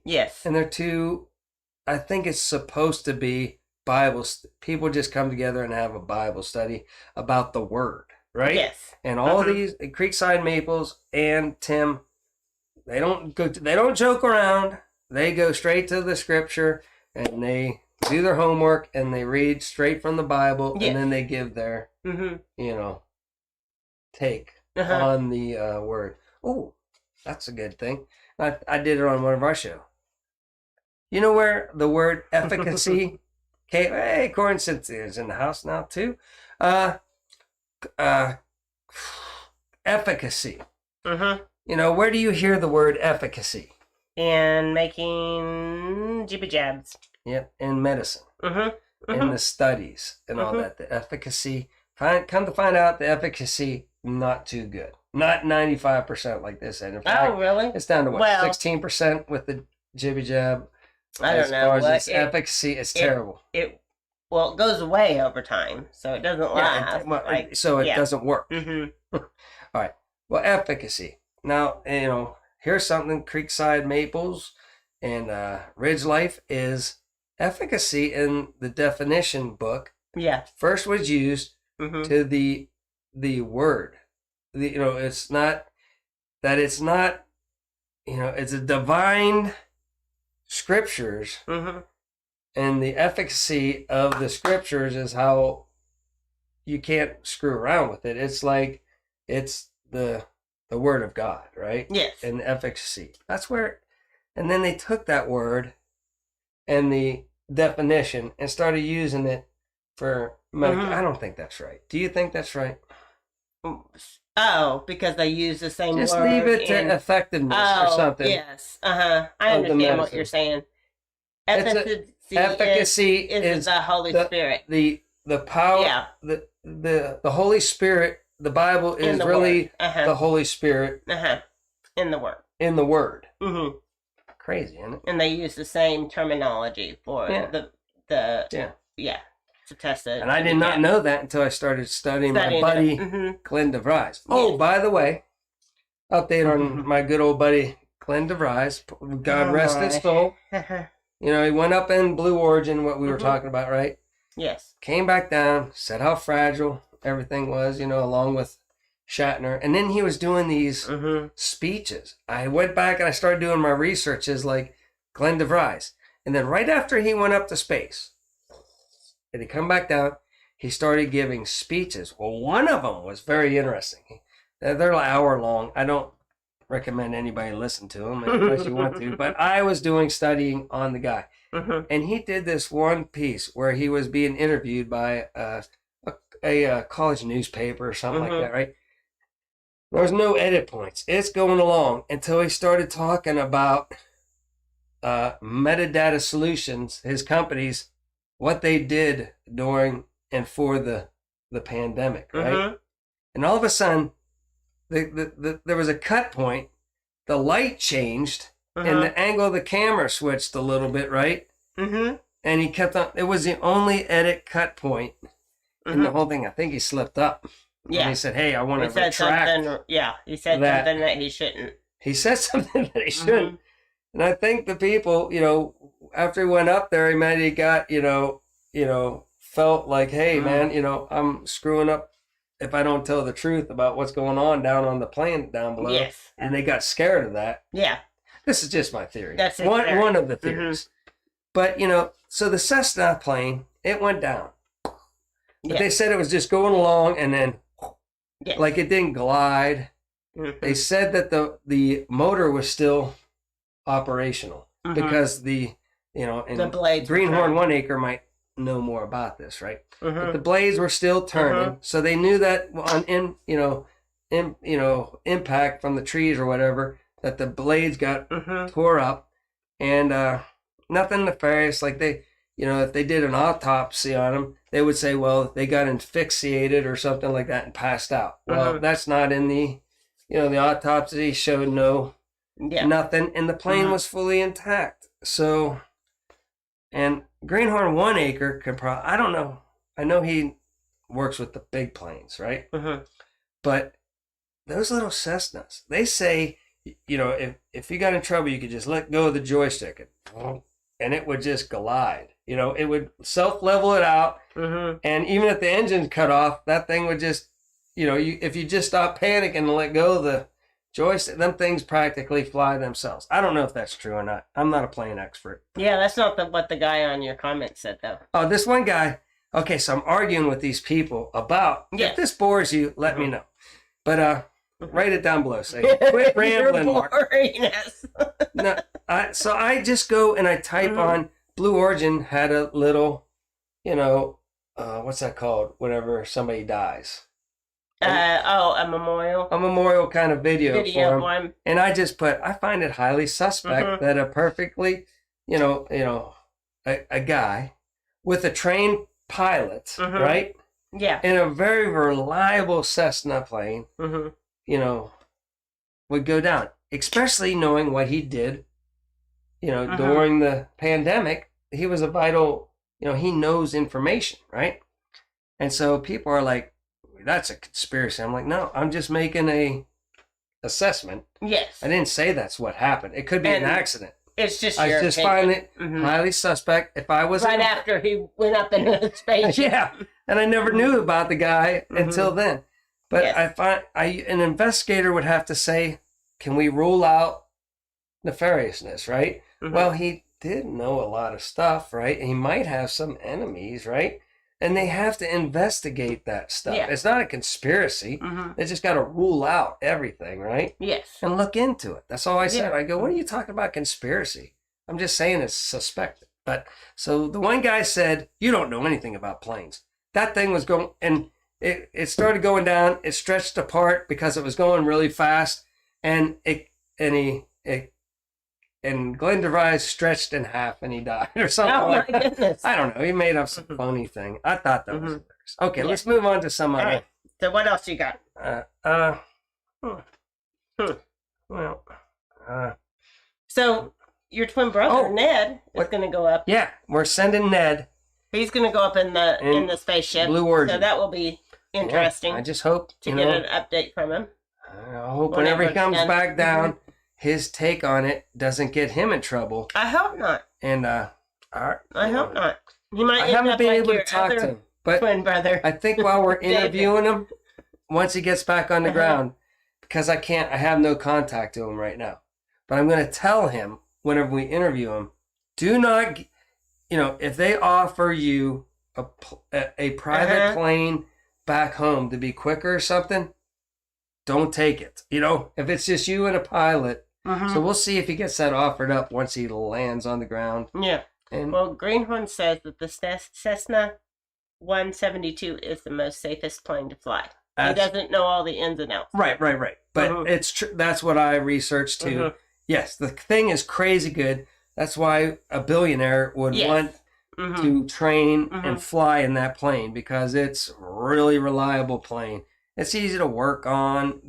[SPEAKER 2] Yes.
[SPEAKER 1] And they're too, I think it's supposed to be people just come together and have a Bible study about the Word, right?
[SPEAKER 2] Yes.
[SPEAKER 1] And all these Creekside Maples and Tim, they don't joke around. They go straight to the scripture and they do their homework and they read straight from the Bible and then they give their, take on the Word. Oh, that's a good thing. I did it on one of our shows. You know where the word efficacy came? Hey, Corn Cynthia's in the house now too. Efficacy. Where do you hear the word efficacy?
[SPEAKER 2] And making jibby jabs.
[SPEAKER 1] Yep, in medicine. In the studies and all that. The efficacy. Come to find out, the efficacy not too good. Not 95% like this. And in fact,
[SPEAKER 2] really?
[SPEAKER 1] It's down to what? 16% with the jibby jab.
[SPEAKER 2] I don't know.
[SPEAKER 1] As far as its efficacy, it's terrible.
[SPEAKER 2] It goes away over time, so it doesn't last.
[SPEAKER 1] It doesn't work. All right. Well, efficacy. Now, here's something Creekside Maples and Ridge Life is efficacy in the definition book.
[SPEAKER 2] Yeah.
[SPEAKER 1] First was used to the word. It's not that it's not, it's a divine scriptures,
[SPEAKER 2] Mm-hmm.
[SPEAKER 1] and the efficacy of the scriptures is how you can't screw around with it. It's like it's the word of God, right?
[SPEAKER 2] Yes.
[SPEAKER 1] And the efficacy. That's where, and then they took that word and the definition and started using it for medical. I don't think that's right. Do you think that's right?
[SPEAKER 2] Oh, because they use the same
[SPEAKER 1] Just
[SPEAKER 2] word.
[SPEAKER 1] leave it to effectiveness or something.
[SPEAKER 2] Yes. I
[SPEAKER 1] of the
[SPEAKER 2] understand what
[SPEAKER 1] medicine.
[SPEAKER 2] you're saying.
[SPEAKER 1] Efficacy
[SPEAKER 2] is the Holy Spirit.
[SPEAKER 1] The power.
[SPEAKER 2] Yeah.
[SPEAKER 1] The Holy Spirit. The Bible is
[SPEAKER 2] the
[SPEAKER 1] really
[SPEAKER 2] word.
[SPEAKER 1] the Holy Spirit
[SPEAKER 2] In the word.
[SPEAKER 1] in the Word.
[SPEAKER 2] Mm-hmm.
[SPEAKER 1] Crazy, isn't it?
[SPEAKER 2] And they use the same terminology for the to test it.
[SPEAKER 1] And I did not know that until I started studying my buddy Glenn DeVries. Oh, by the way, update on my good old buddy Glenn DeVries. God rest his soul. He went up in Blue Origin, what we were talking about, right?
[SPEAKER 2] Yes.
[SPEAKER 1] Came back down, said how fragile everything was, along with Shatner. And then he was doing these speeches. I went back and I started doing my researches like Glenn DeVries. And then right after he went up to space, and he come back down, he started giving speeches. Well, one of them was very interesting. They're an hour long. I don't recommend anybody listen to them unless you want to. But I was doing studying on the guy. And he did this one piece where he was being interviewed by a college newspaper or something like that, right? There was no edit points. It's going along until he started talking about Metadata Solutions, his companies, what they did during and for the pandemic, right? And all of a sudden, there was a cut point. The light changed, and the angle of the camera switched a little bit, right? And he kept on. It was the only edit cut point in the whole thing. I think he slipped up. Yeah. And he said, "Hey, I want to retract."
[SPEAKER 2] He said something that he shouldn't.
[SPEAKER 1] He said something that he shouldn't. And I think the people, after he went up there, he got, felt like, hey, man, I'm screwing up if I don't tell the truth about what's going on down on the planet down below.
[SPEAKER 2] Yes.
[SPEAKER 1] And they got scared of that.
[SPEAKER 2] Yeah.
[SPEAKER 1] This is just my theory.
[SPEAKER 2] That's
[SPEAKER 1] one of the theories. But, so the Cessna plane, it went down. But they said it was just going along and then, like it didn't glide. They said that the motor was still operational because the
[SPEAKER 2] blades.
[SPEAKER 1] Greenhorn 1 acre might know more about this, right? But the blades were still turning, so they knew that on impact from the trees or whatever, that the blades got tore up, and nothing nefarious. Like they, if they did an autopsy on them, they would say, well, they got asphyxiated or something like that and passed out. Well, that's not in the, the autopsy showed nothing, and the plane was fully intact. So, and Greenhorn 1 acre could probably, I don't know. I know he works with the big planes, right? But those little Cessnas, they say, if you got in trouble, you could just let go of the joystick and it would just glide. It would self-level it out. And even if the engine cut off, that thing would just, if you just stop panicking and let go of the joystick, them things practically fly themselves. I don't know if that's true or not. I'm not a plane expert.
[SPEAKER 2] Yeah, that's not what the guy on your comment said, though.
[SPEAKER 1] Oh, this one guy. Okay, so I'm arguing with these people about, if this bores you, let me know. But write it down below. Say, quit rambling, Mark. No, so I just go and I type on, Blue Origin had a little, what's that called? Whenever somebody dies.
[SPEAKER 2] A memorial.
[SPEAKER 1] A memorial kind of video for him. And I just put, I find it highly suspect that a perfectly, a guy with a trained pilot, right?
[SPEAKER 2] Yeah.
[SPEAKER 1] In a very reliable Cessna plane, would go down. Especially knowing what he did, during the pandemic. He was a vital, he knows information, right? And so people are like, that's a conspiracy. I'm like, no, I'm just making a assessment. Yes. I didn't say that's what happened. It could be an accident.
[SPEAKER 2] It's just
[SPEAKER 1] I just find it highly suspect. If I was
[SPEAKER 2] after he went up in a space.
[SPEAKER 1] Yeah, and I never knew about the guy until then. But I find an investigator would have to say can we rule out nefariousness, right?
[SPEAKER 2] Mhm.
[SPEAKER 1] Well, he did know a lot of stuff, right? He might have some enemies, right? And they have to investigate that stuff.
[SPEAKER 2] Yeah.
[SPEAKER 1] It's not a conspiracy.
[SPEAKER 2] Mhm.
[SPEAKER 1] They just got to rule out everything, right?
[SPEAKER 2] Yes.
[SPEAKER 1] And look into it. That's all I said.
[SPEAKER 2] Yeah.
[SPEAKER 1] I go, what are you talking about conspiracy? I'm just saying it's suspected. But so the one guy said, you don't know anything about planes. That thing was going, and it started going down. It stretched apart because it was going really fast, and Glenn DeVries stretched in half and he died or something
[SPEAKER 2] Oh my
[SPEAKER 1] like that.
[SPEAKER 2] goodness.
[SPEAKER 1] I don't know. He made up some
[SPEAKER 2] Mhm.
[SPEAKER 1] funny thing. I thought that was
[SPEAKER 2] Mhm.
[SPEAKER 1] hilarious. Okay,
[SPEAKER 2] Yeah.
[SPEAKER 1] let's move on to some
[SPEAKER 2] All
[SPEAKER 1] other.
[SPEAKER 2] right. So what else you got?
[SPEAKER 1] Well,
[SPEAKER 2] So your twin brother
[SPEAKER 1] Oh,
[SPEAKER 2] Ned is
[SPEAKER 1] what-
[SPEAKER 2] going to go up.
[SPEAKER 1] yeah, we're sending Ned
[SPEAKER 2] He's going to go up in
[SPEAKER 1] In
[SPEAKER 2] the spaceship.
[SPEAKER 1] Blue Origin.
[SPEAKER 2] So that will be interesting
[SPEAKER 1] Yeah, I just hope
[SPEAKER 2] to
[SPEAKER 1] you
[SPEAKER 2] get
[SPEAKER 1] know.
[SPEAKER 2] an update from him.
[SPEAKER 1] I hope whenever he
[SPEAKER 2] Whenever
[SPEAKER 1] comes
[SPEAKER 2] it's done.
[SPEAKER 1] back down, his take on it doesn't get him in trouble.
[SPEAKER 2] I hope not.
[SPEAKER 1] And
[SPEAKER 2] I hope not. He might
[SPEAKER 1] I
[SPEAKER 2] end
[SPEAKER 1] haven't
[SPEAKER 2] up
[SPEAKER 1] been
[SPEAKER 2] like
[SPEAKER 1] able to
[SPEAKER 2] your
[SPEAKER 1] talk to
[SPEAKER 2] other
[SPEAKER 1] him, but
[SPEAKER 2] twin brother.
[SPEAKER 1] I think while we're
[SPEAKER 2] David.
[SPEAKER 1] interviewing him, once he gets back on the
[SPEAKER 2] Uh-huh.
[SPEAKER 1] ground, because I have no contact to him right now. But I'm going to tell him whenever we interview him, do not, if they offer you a private
[SPEAKER 2] Uh-huh.
[SPEAKER 1] plane back home to be quicker or something, don't take it. If it's just you and a pilot.
[SPEAKER 2] Mhm.
[SPEAKER 1] So we'll see if he gets that offered up once he lands on the ground.
[SPEAKER 2] Yeah.
[SPEAKER 1] And
[SPEAKER 2] Well, Greenhorn says that the Cessna 172 is the most safest plane to fly. He
[SPEAKER 1] that's-
[SPEAKER 2] doesn't know all the ins and outs.
[SPEAKER 1] right. But
[SPEAKER 2] Mhm.
[SPEAKER 1] it's true. That's what I researched too.
[SPEAKER 2] Mhm.
[SPEAKER 1] Yes, the thing is crazy good. That's why a billionaire would
[SPEAKER 2] Yes.
[SPEAKER 1] want
[SPEAKER 2] Mhm.
[SPEAKER 1] to train
[SPEAKER 2] Mhm.
[SPEAKER 1] and fly in that plane because it's a really reliable plane. It's easy to work on.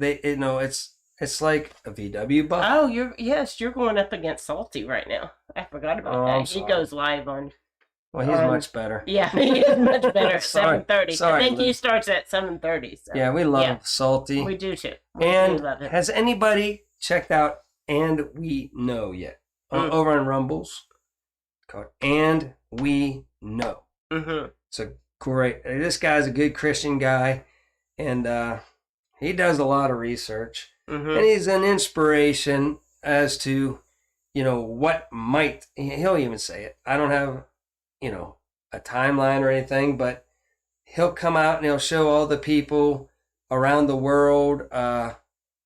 [SPEAKER 1] It's like a VW bus.
[SPEAKER 2] Oh, you're going up against Salty right now. I forgot about
[SPEAKER 1] Oh,
[SPEAKER 2] that.
[SPEAKER 1] I'm
[SPEAKER 2] He
[SPEAKER 1] sorry.
[SPEAKER 2] goes live on.
[SPEAKER 1] Well, he's much better.
[SPEAKER 2] Yeah, he is much better.
[SPEAKER 1] Sorry.
[SPEAKER 2] 7:30. I
[SPEAKER 1] Sorry,
[SPEAKER 2] think
[SPEAKER 1] Lou.
[SPEAKER 2] he starts at 7:30. So.
[SPEAKER 1] Yeah, we love
[SPEAKER 2] Yeah.
[SPEAKER 1] Salty.
[SPEAKER 2] We do too. We do
[SPEAKER 1] And
[SPEAKER 2] love it.
[SPEAKER 1] has anybody checked out And We Know yet? Over on Rumbles. Called And We Know.
[SPEAKER 2] Mm-hmm.
[SPEAKER 1] It's a great. This guy's a good Christian guy, and he does a lot of research,
[SPEAKER 2] Mm-hmm.
[SPEAKER 1] and he's an inspiration as to, what might. He'll even say it. I don't have, a timeline or anything, but he'll come out and he'll show all the people around the world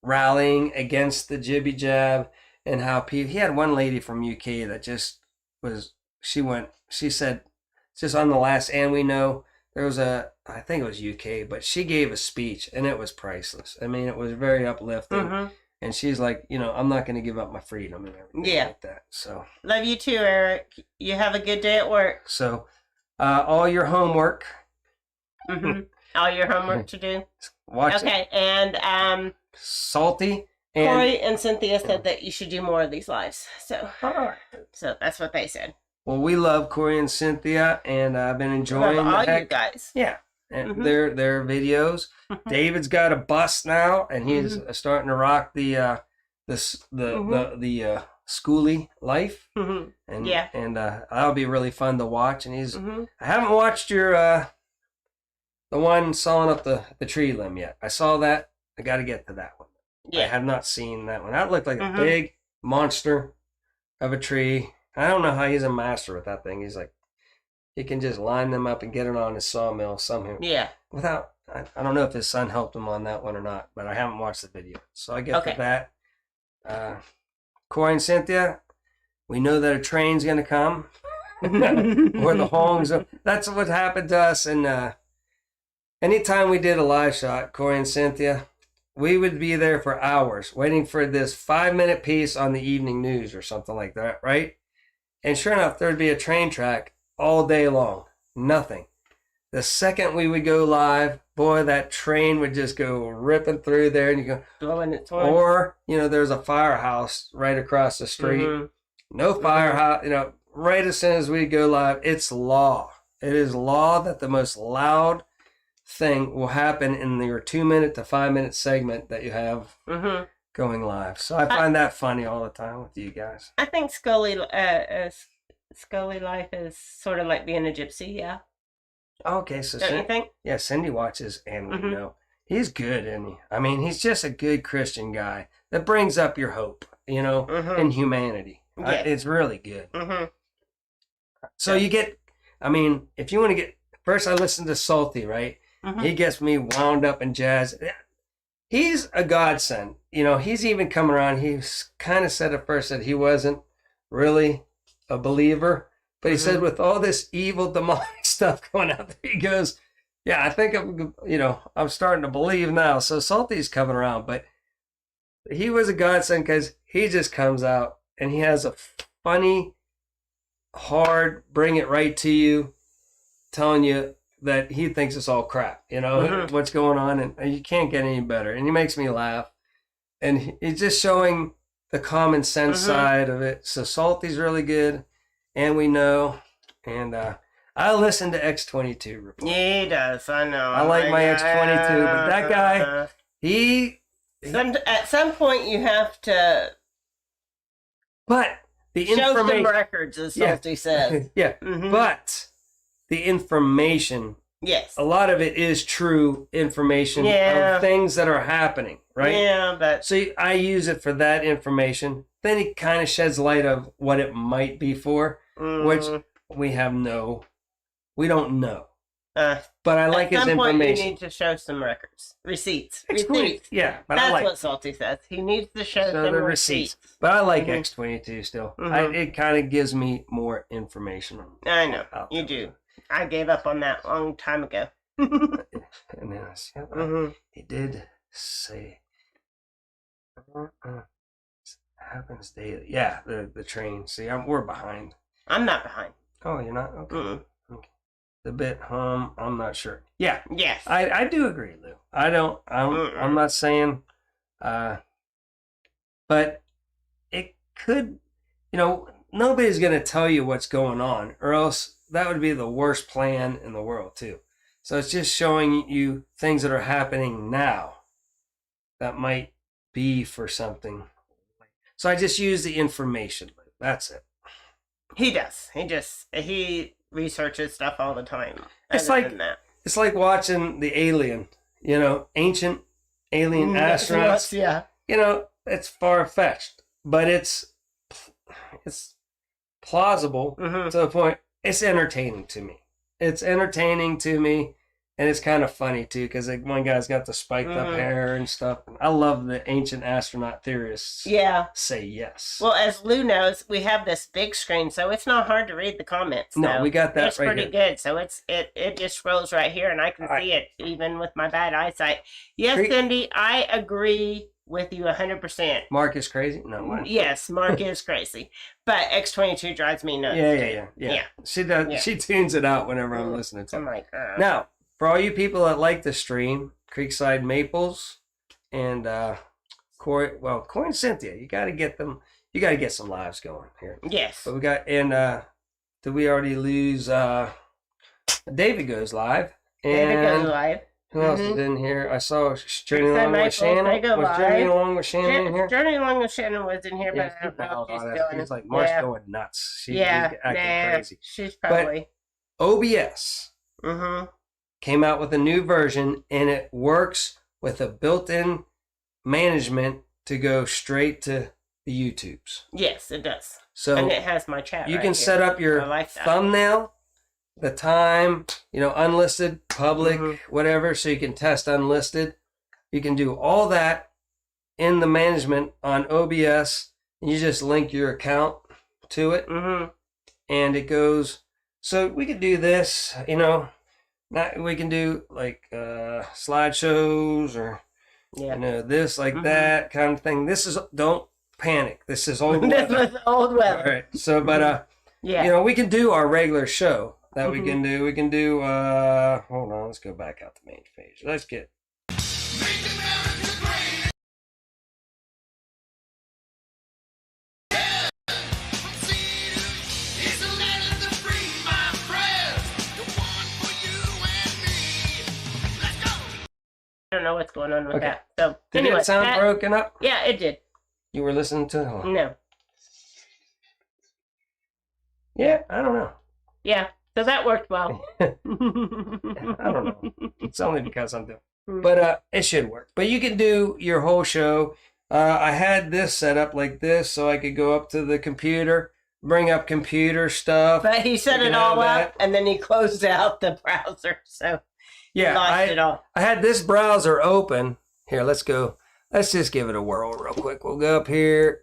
[SPEAKER 1] rallying against the jibby jab, and how people. He had one lady from UK that just was. She said. Just on the last And We Know, there was I think it was UK, but she gave a speech and it was priceless. I mean, it was very uplifting.
[SPEAKER 2] Mm-hmm.
[SPEAKER 1] And she's like, I'm not going to give up my freedom and everything
[SPEAKER 2] Yeah.
[SPEAKER 1] like that. So,
[SPEAKER 2] Love you too, Eric. You have a good day at work.
[SPEAKER 1] all your homework,
[SPEAKER 2] Mm-hmm. All your homework to do.
[SPEAKER 1] watch it.
[SPEAKER 2] Okay, and
[SPEAKER 1] Salty. And
[SPEAKER 2] Corey and Cynthia said that you should do more of these lives. So that's what they said.
[SPEAKER 1] well, we love Corey and Cynthia, and I've been enjoying
[SPEAKER 2] Love all
[SPEAKER 1] the
[SPEAKER 2] you
[SPEAKER 1] heck.
[SPEAKER 2] guys.
[SPEAKER 1] Yeah. And
[SPEAKER 2] Mhm.
[SPEAKER 1] their videos. David's got a bus now, and he's starting to rock the schoolie life,
[SPEAKER 2] Mhm.
[SPEAKER 1] and
[SPEAKER 2] Yeah.
[SPEAKER 1] and that'll be really fun to watch. And he's
[SPEAKER 2] Mhm.
[SPEAKER 1] I haven't watched your the one sawing up the tree limb yet. I saw that. I got to get to that one. I
[SPEAKER 2] Yeah.
[SPEAKER 1] have not seen that one. That looked like a
[SPEAKER 2] Mhm.
[SPEAKER 1] big monster of a tree. I don't know how he's a master with that thing. He's like, he can just line them up and get it on his sawmill somehow.
[SPEAKER 2] Yeah.
[SPEAKER 1] Without, I don't know if his son helped him on that one or not, but I haven't watched the video. So I get
[SPEAKER 2] Okay.
[SPEAKER 1] to that. Corey and Cynthia, we know that a train's going to come. Or the hongs. That's what happened to us. And anytime we did a live shot, Corey and Cynthia, we would be there for hours waiting for this 5-minute piece on the evening news or something like that, right? And sure enough, there'd be a train track all day long. Nothing. The second we would go live, boy, that train would just go ripping through there, and you go,
[SPEAKER 2] Blowing its horn.
[SPEAKER 1] or there's a firehouse right across the street.
[SPEAKER 2] Mhm.
[SPEAKER 1] No firehouse, right as soon as we go live, it's law. It is law that the most loud thing will happen in your 2-minute to 5-minute segment that you have
[SPEAKER 2] Mhm.
[SPEAKER 1] going live. So I find that funny all the time with you guys.
[SPEAKER 2] I think Scully life is sort of like being a gypsy. Yeah.
[SPEAKER 1] Okay, so
[SPEAKER 2] Don't you think?
[SPEAKER 1] Cindy watches And We
[SPEAKER 2] Mhm.
[SPEAKER 1] Know. He's good, isn't he? I mean, he's just a good Christian guy that brings up your hope, in humanity.
[SPEAKER 2] Yes.
[SPEAKER 1] It's really good.
[SPEAKER 2] Mm-hmm.
[SPEAKER 1] So you get, I mean, if you want to get, first I listen to Salty, right?
[SPEAKER 2] Mm-hmm.
[SPEAKER 1] He gets me wound up in jazz. He's a godsend. He's even coming around. He kind of said at first that he wasn't really a believer, but he said with all this evil demonic stuff going out there, he goes, yeah, I think I'm starting to believe now. So Salty's coming around, but he was a godsend because he just comes out and he has a funny, hard, bring it right to you, telling you that he thinks it's all crap, what's going on, and you can't get any better. And he makes me laugh. And he's just showing the common sense side of it. So Salty's really good, and we know. And I listen to X22 report.
[SPEAKER 2] Yeah, he does. I know.
[SPEAKER 1] I like my X22, but that guy,
[SPEAKER 2] at some point, you have to
[SPEAKER 1] but the
[SPEAKER 2] show some
[SPEAKER 1] information,
[SPEAKER 2] records, as Salty says.
[SPEAKER 1] yeah,
[SPEAKER 2] Mhm.
[SPEAKER 1] but the information,
[SPEAKER 2] Yes.
[SPEAKER 1] a lot of it is true information of things that are happening, right?
[SPEAKER 2] Yeah, but
[SPEAKER 1] So I use it for that information. Then it kind of sheds light of what it might be for, which we don't know. But I like his
[SPEAKER 2] at some point you
[SPEAKER 1] information.
[SPEAKER 2] need to show some records, receipts.
[SPEAKER 1] X20, yeah, but
[SPEAKER 2] That's
[SPEAKER 1] I like
[SPEAKER 2] what Salty says. He needs to show
[SPEAKER 1] so
[SPEAKER 2] some
[SPEAKER 1] the
[SPEAKER 2] receipts.
[SPEAKER 1] But I like
[SPEAKER 2] Mhm.
[SPEAKER 1] X22 still.
[SPEAKER 2] Mhm.
[SPEAKER 1] It kind of gives me more information.
[SPEAKER 2] I know
[SPEAKER 1] out
[SPEAKER 2] you
[SPEAKER 1] there.
[SPEAKER 2] do. I gave up on that long time ago.
[SPEAKER 1] And then
[SPEAKER 2] Mhm.
[SPEAKER 1] he did say, happens daily. Yeah, the train. See, we're behind.
[SPEAKER 2] I'm not behind.
[SPEAKER 1] Oh, you're not? Okay.
[SPEAKER 2] Mm-mm.
[SPEAKER 1] The bit I'm not sure. Yeah,
[SPEAKER 2] Yes.
[SPEAKER 1] I do agree, Lou. I'm not saying, but it could, nobody's going to tell you what's going on, or else that would be the worst plan in the world too. So it's just showing you things that are happening now that might be for something. So I just use the information. That's it.
[SPEAKER 2] He does. He researches stuff all the time.
[SPEAKER 1] It's
[SPEAKER 2] other
[SPEAKER 1] like-
[SPEAKER 2] than that.
[SPEAKER 1] It's like watching the Alien, ancient alien astronauts.
[SPEAKER 2] Yeah.
[SPEAKER 1] It's far-fetched, but it's plausible
[SPEAKER 2] Mm-hmm.
[SPEAKER 1] to the point. It's entertaining to me. And it's kind of funny too, because one guy's got the spiked up hair and stuff. I love the ancient astronaut theorists.
[SPEAKER 2] Yeah.
[SPEAKER 1] Say yes.
[SPEAKER 2] Well, as Lou knows, we have this big screen, so it's not hard to read the comments.
[SPEAKER 1] No,
[SPEAKER 2] so
[SPEAKER 1] we got that
[SPEAKER 2] it's
[SPEAKER 1] right
[SPEAKER 2] pretty
[SPEAKER 1] here.
[SPEAKER 2] good. So it just scrolls right here, and I can see it even with my bad eyesight. Yes,
[SPEAKER 1] Great.
[SPEAKER 2] Cindy, I agree with you 100%.
[SPEAKER 1] Mark is crazy. No, what?
[SPEAKER 2] Yes, Mark is crazy, but X22 drives me nuts.
[SPEAKER 1] Yeah. She does.
[SPEAKER 2] Yeah.
[SPEAKER 1] She tunes it out whenever I'm listening to
[SPEAKER 2] I'm
[SPEAKER 1] it.
[SPEAKER 2] like,
[SPEAKER 1] Now, for all you people that like the stream, Creekside Maples and Corey and Cynthia, you got to get them. You got to get some lives going here.
[SPEAKER 2] yes.
[SPEAKER 1] But we got, and did we already lose? David goes live.
[SPEAKER 2] David
[SPEAKER 1] And
[SPEAKER 2] goes live.
[SPEAKER 1] who else is in here? I saw Journey
[SPEAKER 2] Creekside
[SPEAKER 1] Along with
[SPEAKER 2] Maples,
[SPEAKER 1] Shannon.
[SPEAKER 2] they go
[SPEAKER 1] Was Journey
[SPEAKER 2] live.
[SPEAKER 1] Along with Shannon in here?
[SPEAKER 2] Journey Along with Shannon was in here,
[SPEAKER 1] Yeah,
[SPEAKER 2] but I don't know if she's doing
[SPEAKER 1] he's like, Mark's going nuts. She's acting crazy.
[SPEAKER 2] she's probably.
[SPEAKER 1] OBS
[SPEAKER 2] Mm-hmm.
[SPEAKER 1] came out with a new version, and it works with a built-in management to go straight to the YouTubes.
[SPEAKER 2] Yes, it does.
[SPEAKER 1] So
[SPEAKER 2] And it has my chat.
[SPEAKER 1] you
[SPEAKER 2] right
[SPEAKER 1] can
[SPEAKER 2] here.
[SPEAKER 1] set up your
[SPEAKER 2] I like that.
[SPEAKER 1] thumbnail, the time, unlisted, public,
[SPEAKER 2] Mhm.
[SPEAKER 1] whatever, so you can test unlisted. You can do all that in the management on OBS, and you just link your account to it,
[SPEAKER 2] Mm-hmm.
[SPEAKER 1] and it goes. So we could do this, we can do like slideshows or
[SPEAKER 2] Yeah.
[SPEAKER 1] this like
[SPEAKER 2] Mhm.
[SPEAKER 1] that kind of thing. This is, don't panic. This is old
[SPEAKER 2] This
[SPEAKER 1] weather.
[SPEAKER 2] was old
[SPEAKER 1] All
[SPEAKER 2] weather.
[SPEAKER 1] right. So, but
[SPEAKER 2] Yeah.
[SPEAKER 1] we can do our regular show that we
[SPEAKER 2] Mhm.
[SPEAKER 1] can do. We can do. Hold on. Let's go back out the main page. Let's get.
[SPEAKER 2] I don't know what's going on with
[SPEAKER 1] Okay.
[SPEAKER 2] that. So
[SPEAKER 1] Did
[SPEAKER 2] anyway,
[SPEAKER 1] it sound broken up?
[SPEAKER 2] Yeah, it did.
[SPEAKER 1] You were listening to. Hold on.
[SPEAKER 2] No.
[SPEAKER 1] Yeah, I don't know.
[SPEAKER 2] Yeah. So that worked well.
[SPEAKER 1] I don't know. It's only because I'm doing. But it should work. But you can do your whole show. I had this set up like this so I could go up to the computer, bring up computer stuff.
[SPEAKER 2] But he set it all up and then he closed out the browser. So
[SPEAKER 1] yeah,
[SPEAKER 2] lost it all.
[SPEAKER 1] I had this browser open. Here, let's go. Let's just give it a whirl real quick. We'll go up here.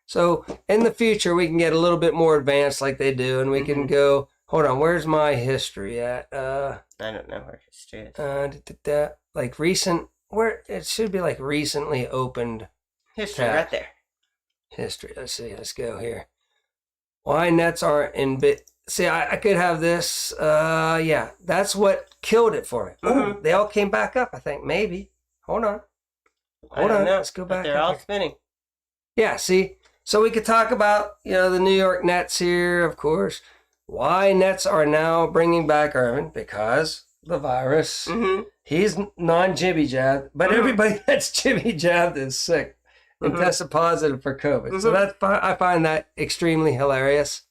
[SPEAKER 1] So in the future, we can get a little bit more advanced like they do, and we can go, hold on, where's my history at?
[SPEAKER 2] I don't know where history is.
[SPEAKER 1] Like recent, where it should be like recently opened.
[SPEAKER 2] History
[SPEAKER 1] tab.
[SPEAKER 2] right there.
[SPEAKER 1] History, let's see, let's go here. Why nets aren't in bit. See, I could have this, yeah, that's what killed it for me. Oh, they all came back up, I think, maybe. Hold on. Hold on, let's go back.
[SPEAKER 2] They're all spinning.
[SPEAKER 1] Yeah, see? So we could talk about, the New York Nets here, of course. Why Nets are now bringing back Irvin? Because the virus. He's non-jibby jabbed, but everybody that's jibby jabbed is sick and tested positive for COVID. So that's I find that extremely hilarious.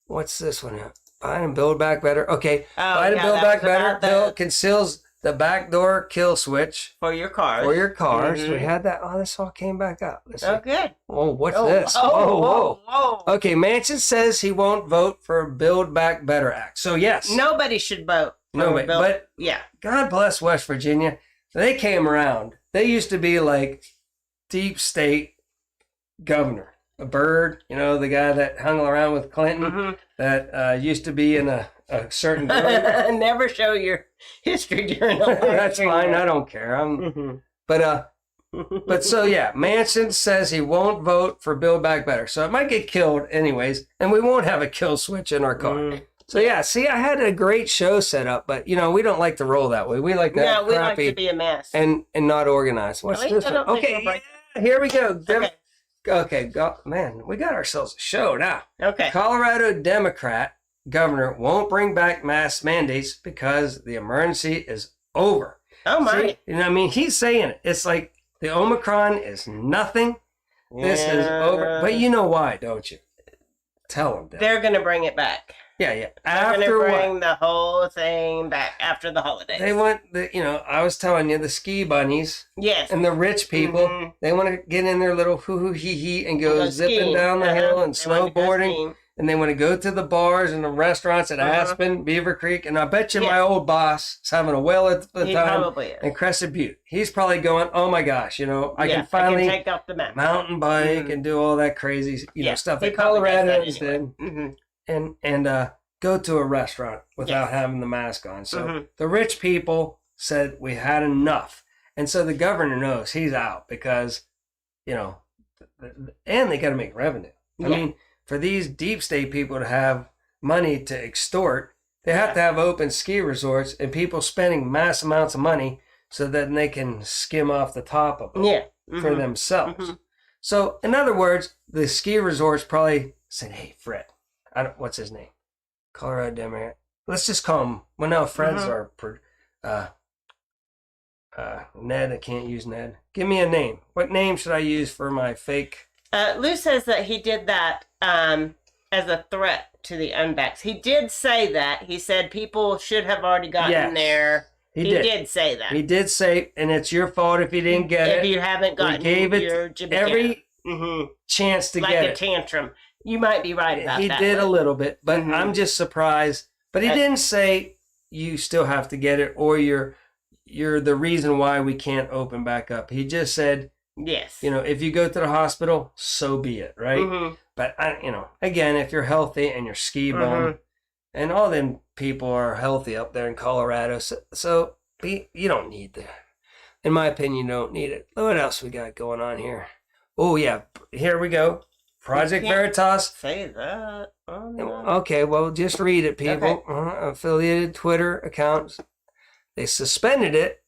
[SPEAKER 1] What's this one here? Buy and build back better. Okay, buy and build back better. Bill conceals the backdoor kill switch
[SPEAKER 2] for your cars.
[SPEAKER 1] For your cars. We had that. Oh, this all came back up. Let's see.
[SPEAKER 2] Good.
[SPEAKER 1] Oh, what's this? Whoa. Okay, Manchin says he won't vote for Build Back Better Act. So yes,
[SPEAKER 2] nobody should vote.
[SPEAKER 1] Nobody. But
[SPEAKER 2] yeah,
[SPEAKER 1] God bless West Virginia. They came around. They used to be like deep state governor. A Byrd, the guy that hung around with Clinton, that used to be in a certain group.
[SPEAKER 2] Never show your history during election.
[SPEAKER 1] That's fine. I don't care. But so yeah, Manchin says he won't vote for Build Back Better. So it might get killed anyways, and we won't have a kill switch in our car. So yeah, see, I had a great show set up, but we don't like to roll that way. We like to have
[SPEAKER 2] we like to be a mess
[SPEAKER 1] and not organized. What's this one? Okay, here we go. Okay, man, we got ourselves a show now.
[SPEAKER 2] Okay.
[SPEAKER 1] Colorado Democrat governor won't bring back mask mandates because the emergency is over.
[SPEAKER 2] Oh my!
[SPEAKER 1] See, I mean, he's saying it. It's like the Omicron is nothing. This is over. But you know why, don't you? Tell them.
[SPEAKER 2] They're gonna bring it back.
[SPEAKER 1] Yeah, yeah.
[SPEAKER 2] They're gonna bring the whole thing back after the holidays.
[SPEAKER 1] They want I was telling you, the ski bunnies.
[SPEAKER 2] Yes.
[SPEAKER 1] And the rich people, they want to get in their little hoo-hoo hee-hee and go zipping down the hill and snowboarding. And they want to go to the bars and the restaurants at Aspen, Beaver Creek. And I bet you my old boss is having a whale at the time.
[SPEAKER 2] Probably is.
[SPEAKER 1] And Crescent Butte. He's probably going, oh my gosh, I can finally
[SPEAKER 2] take off the mask.
[SPEAKER 1] Mountain bike and do all that crazy stuff that Colorado's did. And go to a restaurant without having the mask on. So the rich people said we had enough. And so the governor knows he's out because, and they got to make revenue. I mean, for these deep state people to have money to extort, they have to have open ski resorts and people spending mass amounts of money so that they can skim off the top of it for themselves. So, in other words, the ski resorts probably said, hey, Fred, what's his name? Colorado Democrat. Let's just call him. Well, no, Fred's our Ned. I can't use Ned. Give me a name. What name should I use for my fake?
[SPEAKER 2] Lou says that he did that as a threat to the unvaxxed. He did say that. He said people should have already gotten there. He did say that.
[SPEAKER 1] He did say, and it's your fault if you didn't get it.
[SPEAKER 2] If you haven't gotten
[SPEAKER 1] gave it every chance to get it.
[SPEAKER 2] Like a tantrum. You might be right about that.
[SPEAKER 1] He did a little bit, but I'm just surprised. But he didn't say you still have to get it or you're the reason why we can't open back up. He just said,
[SPEAKER 2] yes.
[SPEAKER 1] If you go to the hospital, so be it, right? But again, if you're healthy and you're ski bum, and all them people are healthy up there in Colorado, so you don't need that. In my opinion, you don't need it. What else we got going on here? Oh yeah, here we go. Project Veritas.
[SPEAKER 2] Say that. Oh, no.
[SPEAKER 1] Okay, well, just read it, people. Affiliated Twitter accounts. They suspended it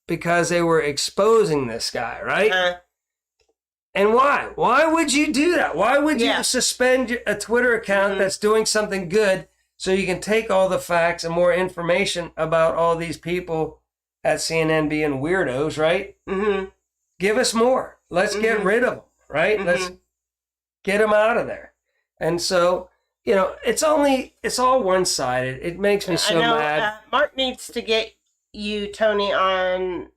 [SPEAKER 1] because they were exposing this guy, right? And why? Why would you do that? Why would you suspend a Twitter account that's doing something good so you can take all the facts and more information about all these people at CNN being weirdos, right? Give us more. Let's get rid of them, right? Let's get them out of there. And so, it's all one-sided. It makes me so mad.
[SPEAKER 2] Mark needs to get you, Tony, on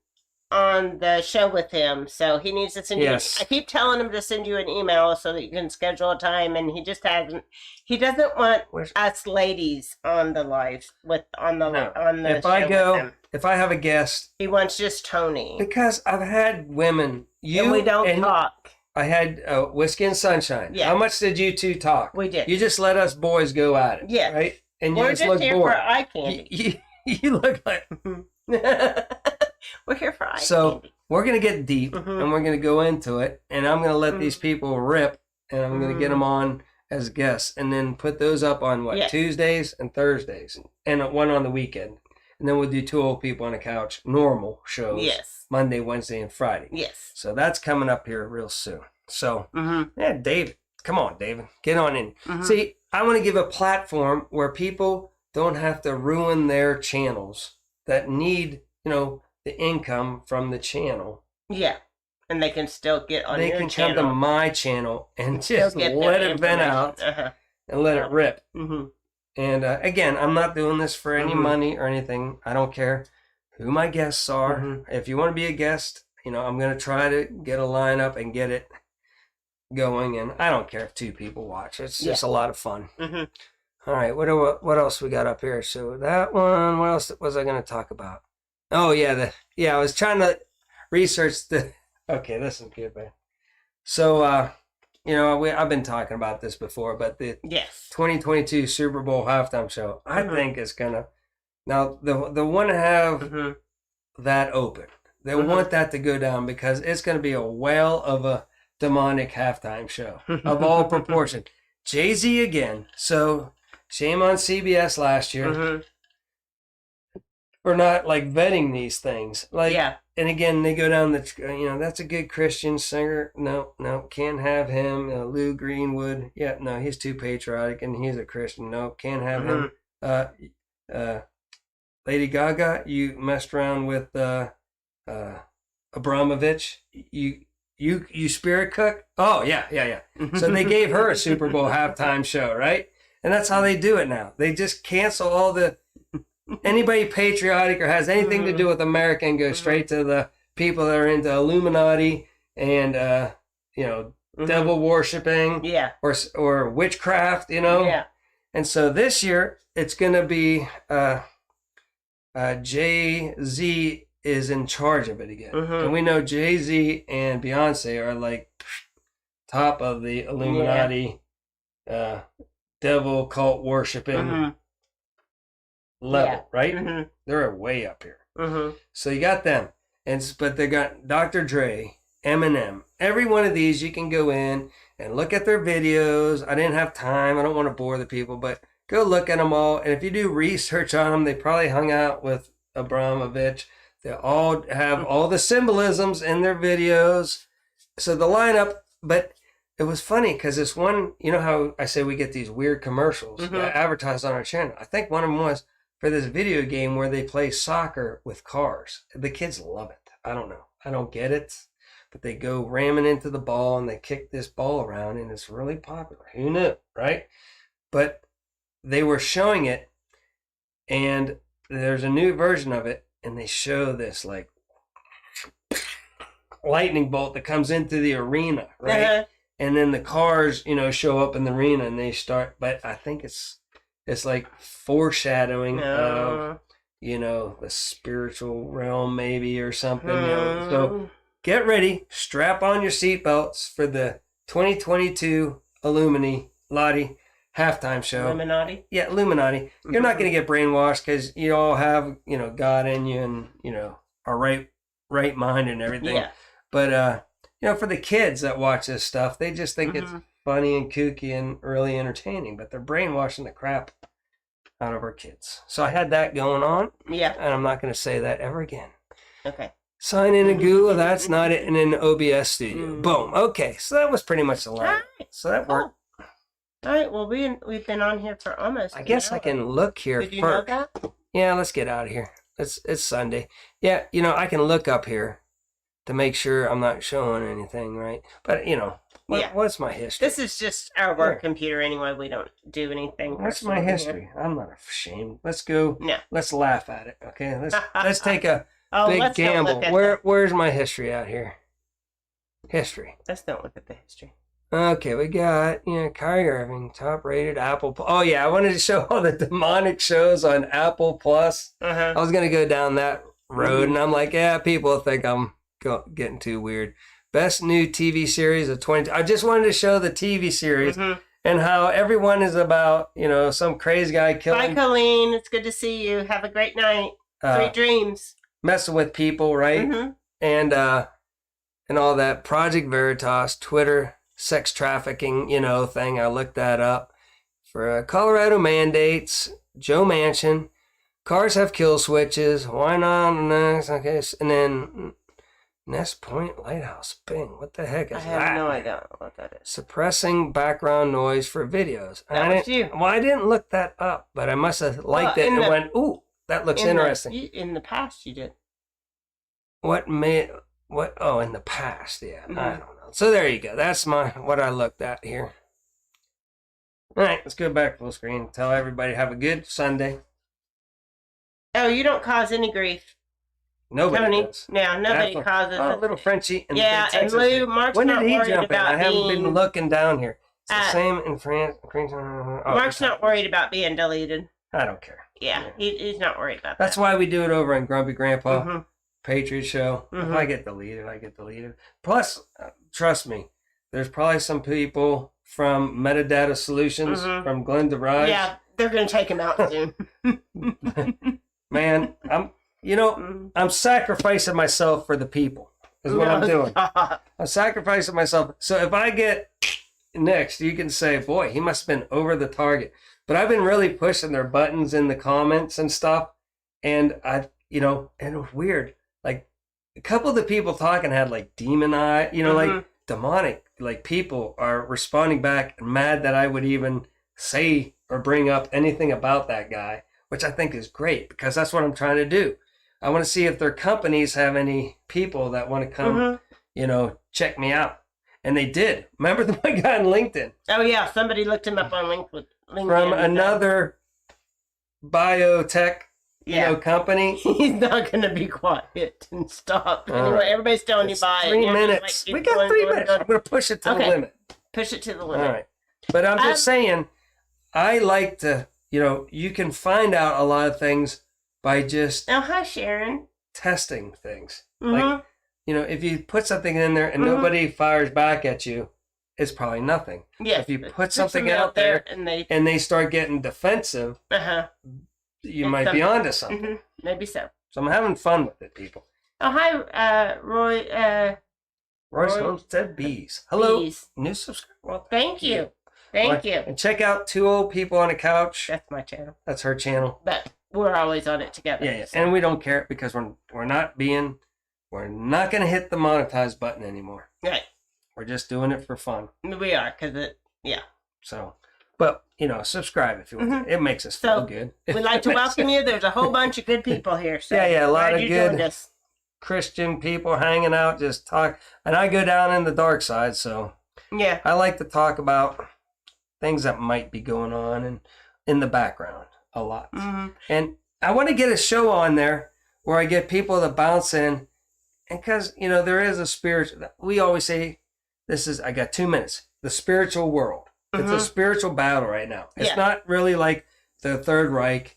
[SPEAKER 2] on the show with him, so he needs to send
[SPEAKER 1] Yes.
[SPEAKER 2] you. I keep telling him to send you an email so that you can schedule a time, and he just hasn't. He doesn't want
[SPEAKER 1] Where's-
[SPEAKER 2] us ladies on the live on the
[SPEAKER 1] No.
[SPEAKER 2] show with him.
[SPEAKER 1] If I have a guest,
[SPEAKER 2] He wants just Tony,
[SPEAKER 1] because I've had women, you
[SPEAKER 2] and we don't
[SPEAKER 1] and
[SPEAKER 2] talk.
[SPEAKER 1] I had Whiskey and Sunshine.
[SPEAKER 2] Yeah.
[SPEAKER 1] How much did you two talk?
[SPEAKER 2] We did.
[SPEAKER 1] You just let us boys go at it.
[SPEAKER 2] Yeah.
[SPEAKER 1] Right? And you
[SPEAKER 2] We're
[SPEAKER 1] just
[SPEAKER 2] just
[SPEAKER 1] look
[SPEAKER 2] here
[SPEAKER 1] bored.
[SPEAKER 2] for eye candy.
[SPEAKER 1] You look like.
[SPEAKER 2] We're here for eye
[SPEAKER 1] So
[SPEAKER 2] candy.
[SPEAKER 1] we're going to get deep
[SPEAKER 2] Mhm.
[SPEAKER 1] and we're going to go into it. And I'm going to let
[SPEAKER 2] Mhm.
[SPEAKER 1] these people rip and I'm going to get
[SPEAKER 2] Mhm.
[SPEAKER 1] them on as guests and then put those up on what?
[SPEAKER 2] Yes.
[SPEAKER 1] Tuesdays and Thursdays and one on the weekend. And then we'll do two old people on the couch, normal shows.
[SPEAKER 2] Yes.
[SPEAKER 1] Monday, Wednesday, and Friday.
[SPEAKER 2] Yes.
[SPEAKER 1] So that's coming up here real soon. So,
[SPEAKER 2] Mm-hmm.
[SPEAKER 1] yeah, David, come on, David, get on in.
[SPEAKER 2] Mhm.
[SPEAKER 1] See, I want to give a platform where people don't have to ruin their channels that need, the income from the channel.
[SPEAKER 2] Yeah. And they can still get on
[SPEAKER 1] They
[SPEAKER 2] your
[SPEAKER 1] can
[SPEAKER 2] channel.
[SPEAKER 1] come to my channel and
[SPEAKER 2] Still
[SPEAKER 1] just
[SPEAKER 2] get
[SPEAKER 1] let
[SPEAKER 2] their
[SPEAKER 1] it vent
[SPEAKER 2] information.
[SPEAKER 1] out
[SPEAKER 2] Uh-huh.
[SPEAKER 1] and let it rip.
[SPEAKER 2] Mm-hmm.
[SPEAKER 1] And again, I'm not doing this for any
[SPEAKER 2] Mhm.
[SPEAKER 1] money or anything. I don't care who my guests are.
[SPEAKER 2] Mhm.
[SPEAKER 1] If you want to be a guest, I'm going to try to get a lineup and get it going. And I don't care if two people watch. It's just a lot of fun.
[SPEAKER 2] Mm-hmm.
[SPEAKER 1] All right, what else we got up here? So that one, what else was I going to talk about? Oh yeah, I was trying to research the. Okay, this is good, man. So I've been talking about this before, but the
[SPEAKER 2] Yes.
[SPEAKER 1] 2022 Super Bowl halftime show, I
[SPEAKER 2] Mhm.
[SPEAKER 1] think is gonna. Now the one to have
[SPEAKER 2] Mm-hmm.
[SPEAKER 1] that open, they
[SPEAKER 2] Mhm.
[SPEAKER 1] want that to go down because it's gonna be a whale of a demonic halftime show of all proportion. Jay-Z again. So shame on CBS last year
[SPEAKER 2] Mm-hmm.
[SPEAKER 1] for not like vetting these things. Like,
[SPEAKER 2] Yeah.
[SPEAKER 1] and again, they go down that's a good Christian singer. No, can't have him. Lou Greenwood. Yeah, no, he's too patriotic and he's a Christian. No, can't have him. Lady Gaga, you messed around with Abramovich. You spirit cook. Oh yeah. So they gave her a Super Bowl halftime show, right? And that's how they do it now. They just cancel all the anybody patriotic or has anything to do with America and go straight to the people that are into Illuminati and devil worshiping
[SPEAKER 2] Yeah.
[SPEAKER 1] or witchcraft,
[SPEAKER 2] Yeah.
[SPEAKER 1] And so this year it's gonna be Jay-Z is in charge of it again,
[SPEAKER 2] Mhm.
[SPEAKER 1] and we know Jay-Z and Beyonce are like top of the Illuminati, devil cult worshiping
[SPEAKER 2] Mm-hmm.
[SPEAKER 1] level,
[SPEAKER 2] Yeah.
[SPEAKER 1] right?
[SPEAKER 2] Mm-hmm.
[SPEAKER 1] They're way up here.
[SPEAKER 2] Mm-hmm.
[SPEAKER 1] So you got them, but they got Dr. Dre, Eminem. Every one of these you can go in and look at their videos. I didn't have time. I don't want to bore the people, but go look at them all. And if you do research on them, they probably hung out with Abramovich. They all have all the symbolisms in their videos. So the lineup, but it was funny because this one, you know how I say we get these weird commercials that advertised on our channel. I think one of them was for this video game where they play soccer with cars. The kids love it. I don't know. I don't get it. But they go ramming into the ball and they kick this ball around and it's really popular. Who knew, right? But they were showing it and there's a new version of it and they show this like lightning bolt that comes into the arena, right?
[SPEAKER 2] Uh-huh.
[SPEAKER 1] And then the cars, show up in the arena and they start, but I think it's like foreshadowing of, the spiritual realm maybe or something, So get ready, strap on your seatbelts for the 2022 Illuminati halftime show.
[SPEAKER 2] Illuminati.
[SPEAKER 1] Yeah, Illuminati. You're not going to get brainwashed because you all have, God in you and, are right mind and everything.
[SPEAKER 2] Yeah.
[SPEAKER 1] But, for the kids that watch this stuff, they just think it's funny and kooky and really entertaining, but they're brainwashing the crap out of our kids. So I had that going on,
[SPEAKER 2] Yeah.
[SPEAKER 1] and I'm not going to say that ever again.
[SPEAKER 2] Okay.
[SPEAKER 1] Sign in a Google, that's not it, in an OBS studio. Boom. Okay, so that was pretty much the line.
[SPEAKER 2] Alright.
[SPEAKER 1] So that worked.
[SPEAKER 2] All right. Well, we've been on here for almost.
[SPEAKER 1] I guess
[SPEAKER 2] an
[SPEAKER 1] I
[SPEAKER 2] hour.
[SPEAKER 1] can look here
[SPEAKER 2] Did you know
[SPEAKER 1] first.
[SPEAKER 2] that?
[SPEAKER 1] Yeah, let's get out of here. It's Sunday. Yeah, I can look up here to make sure I'm not showing anything, right? But what's my history?
[SPEAKER 2] This is just our work computer anyway. We don't do anything.
[SPEAKER 1] What's my
[SPEAKER 2] personal here.
[SPEAKER 1] history? I'm not ashamed. Let's go.
[SPEAKER 2] No.
[SPEAKER 1] Let's laugh at it. Okay. Let's take a
[SPEAKER 2] Oh,
[SPEAKER 1] Big
[SPEAKER 2] let's don't
[SPEAKER 1] gamble.
[SPEAKER 2] look at
[SPEAKER 1] Where's my history out here? History.
[SPEAKER 2] Let's don't look at the history.
[SPEAKER 1] Okay, we got, Kyrie Irving, top rated Apple. Oh, yeah, I wanted to show all the demonic shows on Apple Plus.
[SPEAKER 2] Uh-huh.
[SPEAKER 1] I was going to go down that road, and I'm like, yeah, people think I'm getting too weird. Best new TV series of 20. I just wanted to show the TV series and how everyone is about, some crazy guy
[SPEAKER 2] Bye,
[SPEAKER 1] killing,
[SPEAKER 2] Colleen. It's good to see you. Have a great night. Sweet dreams.
[SPEAKER 1] messing with people, right?
[SPEAKER 2] Mhm.
[SPEAKER 1] And all that. Project Veritas, Twitter, sex trafficking, thing. I looked that up. For Colorado mandates, Joe Manchin, cars have kill switches. Why not? Okay, and then Nest Point Lighthouse. Bing. What the heck is
[SPEAKER 2] I
[SPEAKER 1] that?
[SPEAKER 2] have no idea what that is.
[SPEAKER 1] Suppressing background noise for videos.
[SPEAKER 2] That was you.
[SPEAKER 1] Well, I didn't look that up, but I must have liked it and went, ooh, that looks interesting.
[SPEAKER 2] In the past, you did.
[SPEAKER 1] What? Oh, in the past, yeah.
[SPEAKER 2] Mhm.
[SPEAKER 1] I don't know. So there you go. That's what I looked at here. All right, let's go back full screen. Tell everybody have a good Sunday.
[SPEAKER 2] Oh, you don't cause any grief,
[SPEAKER 1] Nobody
[SPEAKER 2] Tony.
[SPEAKER 1] does.
[SPEAKER 2] No, nobody
[SPEAKER 1] That's
[SPEAKER 2] causes
[SPEAKER 1] Oh,
[SPEAKER 2] it.
[SPEAKER 1] little Frenchie. And
[SPEAKER 2] Yeah,
[SPEAKER 1] the big
[SPEAKER 2] and
[SPEAKER 1] Texas
[SPEAKER 2] Lou,
[SPEAKER 1] dude.
[SPEAKER 2] Mark's
[SPEAKER 1] When did
[SPEAKER 2] not
[SPEAKER 1] he
[SPEAKER 2] worried
[SPEAKER 1] jump in?
[SPEAKER 2] about
[SPEAKER 1] I haven't been
[SPEAKER 2] being-
[SPEAKER 1] looking down here. It's the
[SPEAKER 2] Uh,
[SPEAKER 1] same in France.
[SPEAKER 2] Mark's not worried about being deleted.
[SPEAKER 1] I don't care.
[SPEAKER 2] Yeah, he's not worried about
[SPEAKER 1] That's
[SPEAKER 2] that.
[SPEAKER 1] why we do it over in Grumpy Grandpa.
[SPEAKER 2] Mhm.
[SPEAKER 1] Patriot Show. If
[SPEAKER 2] Mhm.
[SPEAKER 1] I get deleted, I get deleted. Plus, trust me, there's probably some people from Metadata Solutions
[SPEAKER 2] Mhm.
[SPEAKER 1] from Glen DeVries.
[SPEAKER 2] Yeah, they're gonna take him out soon.
[SPEAKER 1] Man,
[SPEAKER 2] Mhm.
[SPEAKER 1] I'm sacrificing myself for the people. Is what I'm
[SPEAKER 2] No,
[SPEAKER 1] doing.
[SPEAKER 2] stop.
[SPEAKER 1] I'm sacrificing myself. So if I get next, you can say, boy, he must have been over the target. But I've been really pushing their buttons in the comments and stuff. And and it was weird. Like a couple of the people talking had like demon eye, like
[SPEAKER 2] Mhm.
[SPEAKER 1] demonic, like people are responding back and mad that I would even say or bring up anything about that guy, which I think is great because that's what I'm trying to do. I want to see if their companies have any people that want to come,
[SPEAKER 2] Mhm.
[SPEAKER 1] check me out. And they did. Remember the one guy on LinkedIn
[SPEAKER 2] Oh yeah, somebody looked him up on LinkedIn.
[SPEAKER 1] from another biotech, company.
[SPEAKER 2] He's not gonna be quiet and stop.
[SPEAKER 1] All
[SPEAKER 2] Anyway,
[SPEAKER 1] right.
[SPEAKER 2] everybody's telling you
[SPEAKER 1] It's
[SPEAKER 2] bye.
[SPEAKER 1] 3
[SPEAKER 2] and you're just
[SPEAKER 1] minutes.
[SPEAKER 2] like,
[SPEAKER 1] We
[SPEAKER 2] keep
[SPEAKER 1] got
[SPEAKER 2] going,
[SPEAKER 1] 3
[SPEAKER 2] going,
[SPEAKER 1] minutes.
[SPEAKER 2] going.
[SPEAKER 1] I'm going to push it to the
[SPEAKER 2] Okay.
[SPEAKER 1] limit.
[SPEAKER 2] Push it to the
[SPEAKER 1] All
[SPEAKER 2] limit.
[SPEAKER 1] right. But I'm just saying, I like to, you can find out a lot of things by just
[SPEAKER 2] Oh, hi, Sharon.
[SPEAKER 1] testing things.
[SPEAKER 2] Mhm.
[SPEAKER 1] Like, if you put something in there and
[SPEAKER 2] Mhm.
[SPEAKER 1] nobody fires back at you, it's probably nothing.
[SPEAKER 2] Yes.
[SPEAKER 1] If you put
[SPEAKER 2] Put
[SPEAKER 1] something
[SPEAKER 2] them
[SPEAKER 1] out there
[SPEAKER 2] and they,
[SPEAKER 1] and they start getting defensive,
[SPEAKER 2] uh-huh.
[SPEAKER 1] you
[SPEAKER 2] It's
[SPEAKER 1] might be
[SPEAKER 2] something.
[SPEAKER 1] onto something.
[SPEAKER 2] Mhm. Maybe so.
[SPEAKER 1] So I'm having fun with it, people.
[SPEAKER 2] Oh, hi, Roy.
[SPEAKER 1] Royce
[SPEAKER 2] Roy-
[SPEAKER 1] Homestead Bees. Hello.
[SPEAKER 2] Bees.
[SPEAKER 1] New subscriber. Well,
[SPEAKER 2] Thank you. Thank you.
[SPEAKER 1] And check out Two Old People on a Couch.
[SPEAKER 2] That's my channel.
[SPEAKER 1] That's her channel.
[SPEAKER 2] But we're always on it together.
[SPEAKER 1] Yeah.
[SPEAKER 2] so-
[SPEAKER 1] And we don't care because we're not going to hit the monetize button anymore.
[SPEAKER 2] Right.
[SPEAKER 1] We're just doing it for fun.
[SPEAKER 2] We are, because
[SPEAKER 1] So, but subscribe if you want. It makes us feel
[SPEAKER 2] So,
[SPEAKER 1] good.
[SPEAKER 2] we'd like to welcome you. There's a whole bunch of good people here. So
[SPEAKER 1] Yeah, a lot
[SPEAKER 2] glad
[SPEAKER 1] of
[SPEAKER 2] you
[SPEAKER 1] good-
[SPEAKER 2] joined us.
[SPEAKER 1] Christian people hanging out, just talk. And I go down in the dark side, so
[SPEAKER 2] Yeah.
[SPEAKER 1] I like to talk about things that might be going on and in the background a lot.
[SPEAKER 2] hmm
[SPEAKER 1] And I want to get a show on there where I get people to bounce in. And because, there is a spiritual, we always say, I got 2 minutes, the spiritual world. It's a
[SPEAKER 2] Mhm.
[SPEAKER 1] spiritual battle right now. It's
[SPEAKER 2] Yeah.
[SPEAKER 1] not really like the Third Reich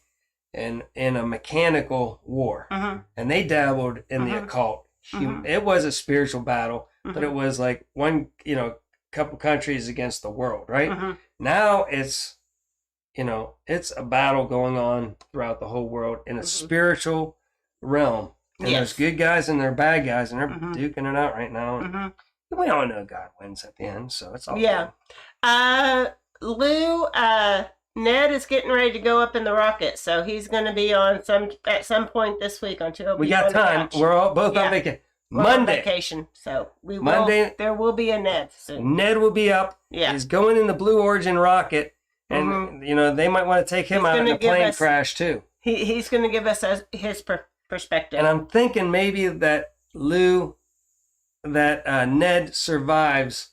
[SPEAKER 1] and in a mechanical war.
[SPEAKER 2] hmm
[SPEAKER 1] And they dabbled in the
[SPEAKER 2] Mhm.
[SPEAKER 1] occult.
[SPEAKER 2] Mhm.
[SPEAKER 1] It was a spiritual battle, but
[SPEAKER 2] Mhm.
[SPEAKER 1] it was like one, couple countries against the world, right?
[SPEAKER 2] hmm
[SPEAKER 1] Now it's a battle going on throughout the whole world in a
[SPEAKER 2] Mhm.
[SPEAKER 1] spiritual realm. And
[SPEAKER 2] Yes.
[SPEAKER 1] there's good guys and there's bad guys, and they're
[SPEAKER 2] Mhm.
[SPEAKER 1] duking it out right now. And
[SPEAKER 2] hmm
[SPEAKER 1] we all know God wins at the end, so it's all
[SPEAKER 2] Yeah. Lou, Ned is getting ready to go up in the rocket, so he's going to be on at some point this week on 2
[SPEAKER 1] good. We got time. We're all both
[SPEAKER 2] Yeah.
[SPEAKER 1] on vacation.
[SPEAKER 2] We're on
[SPEAKER 1] Monday,
[SPEAKER 2] vacation, so
[SPEAKER 1] Monday-
[SPEAKER 2] there will be a Ned soon.
[SPEAKER 1] Ned will be up.
[SPEAKER 2] Yeah.
[SPEAKER 1] He's going in the Blue Origin rocket, and they might want to take him
[SPEAKER 2] He's
[SPEAKER 1] out in
[SPEAKER 2] gonna
[SPEAKER 1] a
[SPEAKER 2] give
[SPEAKER 1] plane
[SPEAKER 2] us-
[SPEAKER 1] crash too.
[SPEAKER 2] He's going to give us his perspective.
[SPEAKER 1] And I'm thinking maybe that Ned survives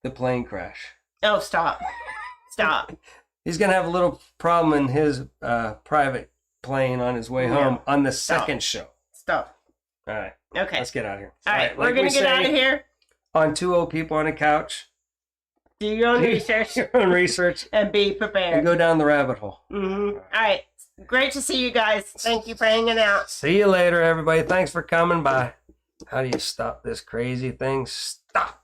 [SPEAKER 1] the plane crash.
[SPEAKER 2] Oh, stop. Stop.
[SPEAKER 1] He's gonna have a little problem in his private plane on his way
[SPEAKER 2] Yeah.
[SPEAKER 1] home on the
[SPEAKER 2] Stop.
[SPEAKER 1] second show.
[SPEAKER 2] Stop.
[SPEAKER 1] All right.
[SPEAKER 2] Okay.
[SPEAKER 1] Let's get out of here.
[SPEAKER 2] All right. We're
[SPEAKER 1] like
[SPEAKER 2] going
[SPEAKER 1] we
[SPEAKER 2] to get out of
[SPEAKER 1] say,
[SPEAKER 2] here.
[SPEAKER 1] On Two Old People on a Couch.
[SPEAKER 2] Do your own research.
[SPEAKER 1] Your own research.
[SPEAKER 2] And be
[SPEAKER 1] And
[SPEAKER 2] prepared.
[SPEAKER 1] go down the rabbit hole.
[SPEAKER 2] Mm-hmm. All right. Great to see you guys. Thank you for hanging out.
[SPEAKER 1] See you later, everybody. Thanks for coming by. How do you stop this crazy thing? Stop.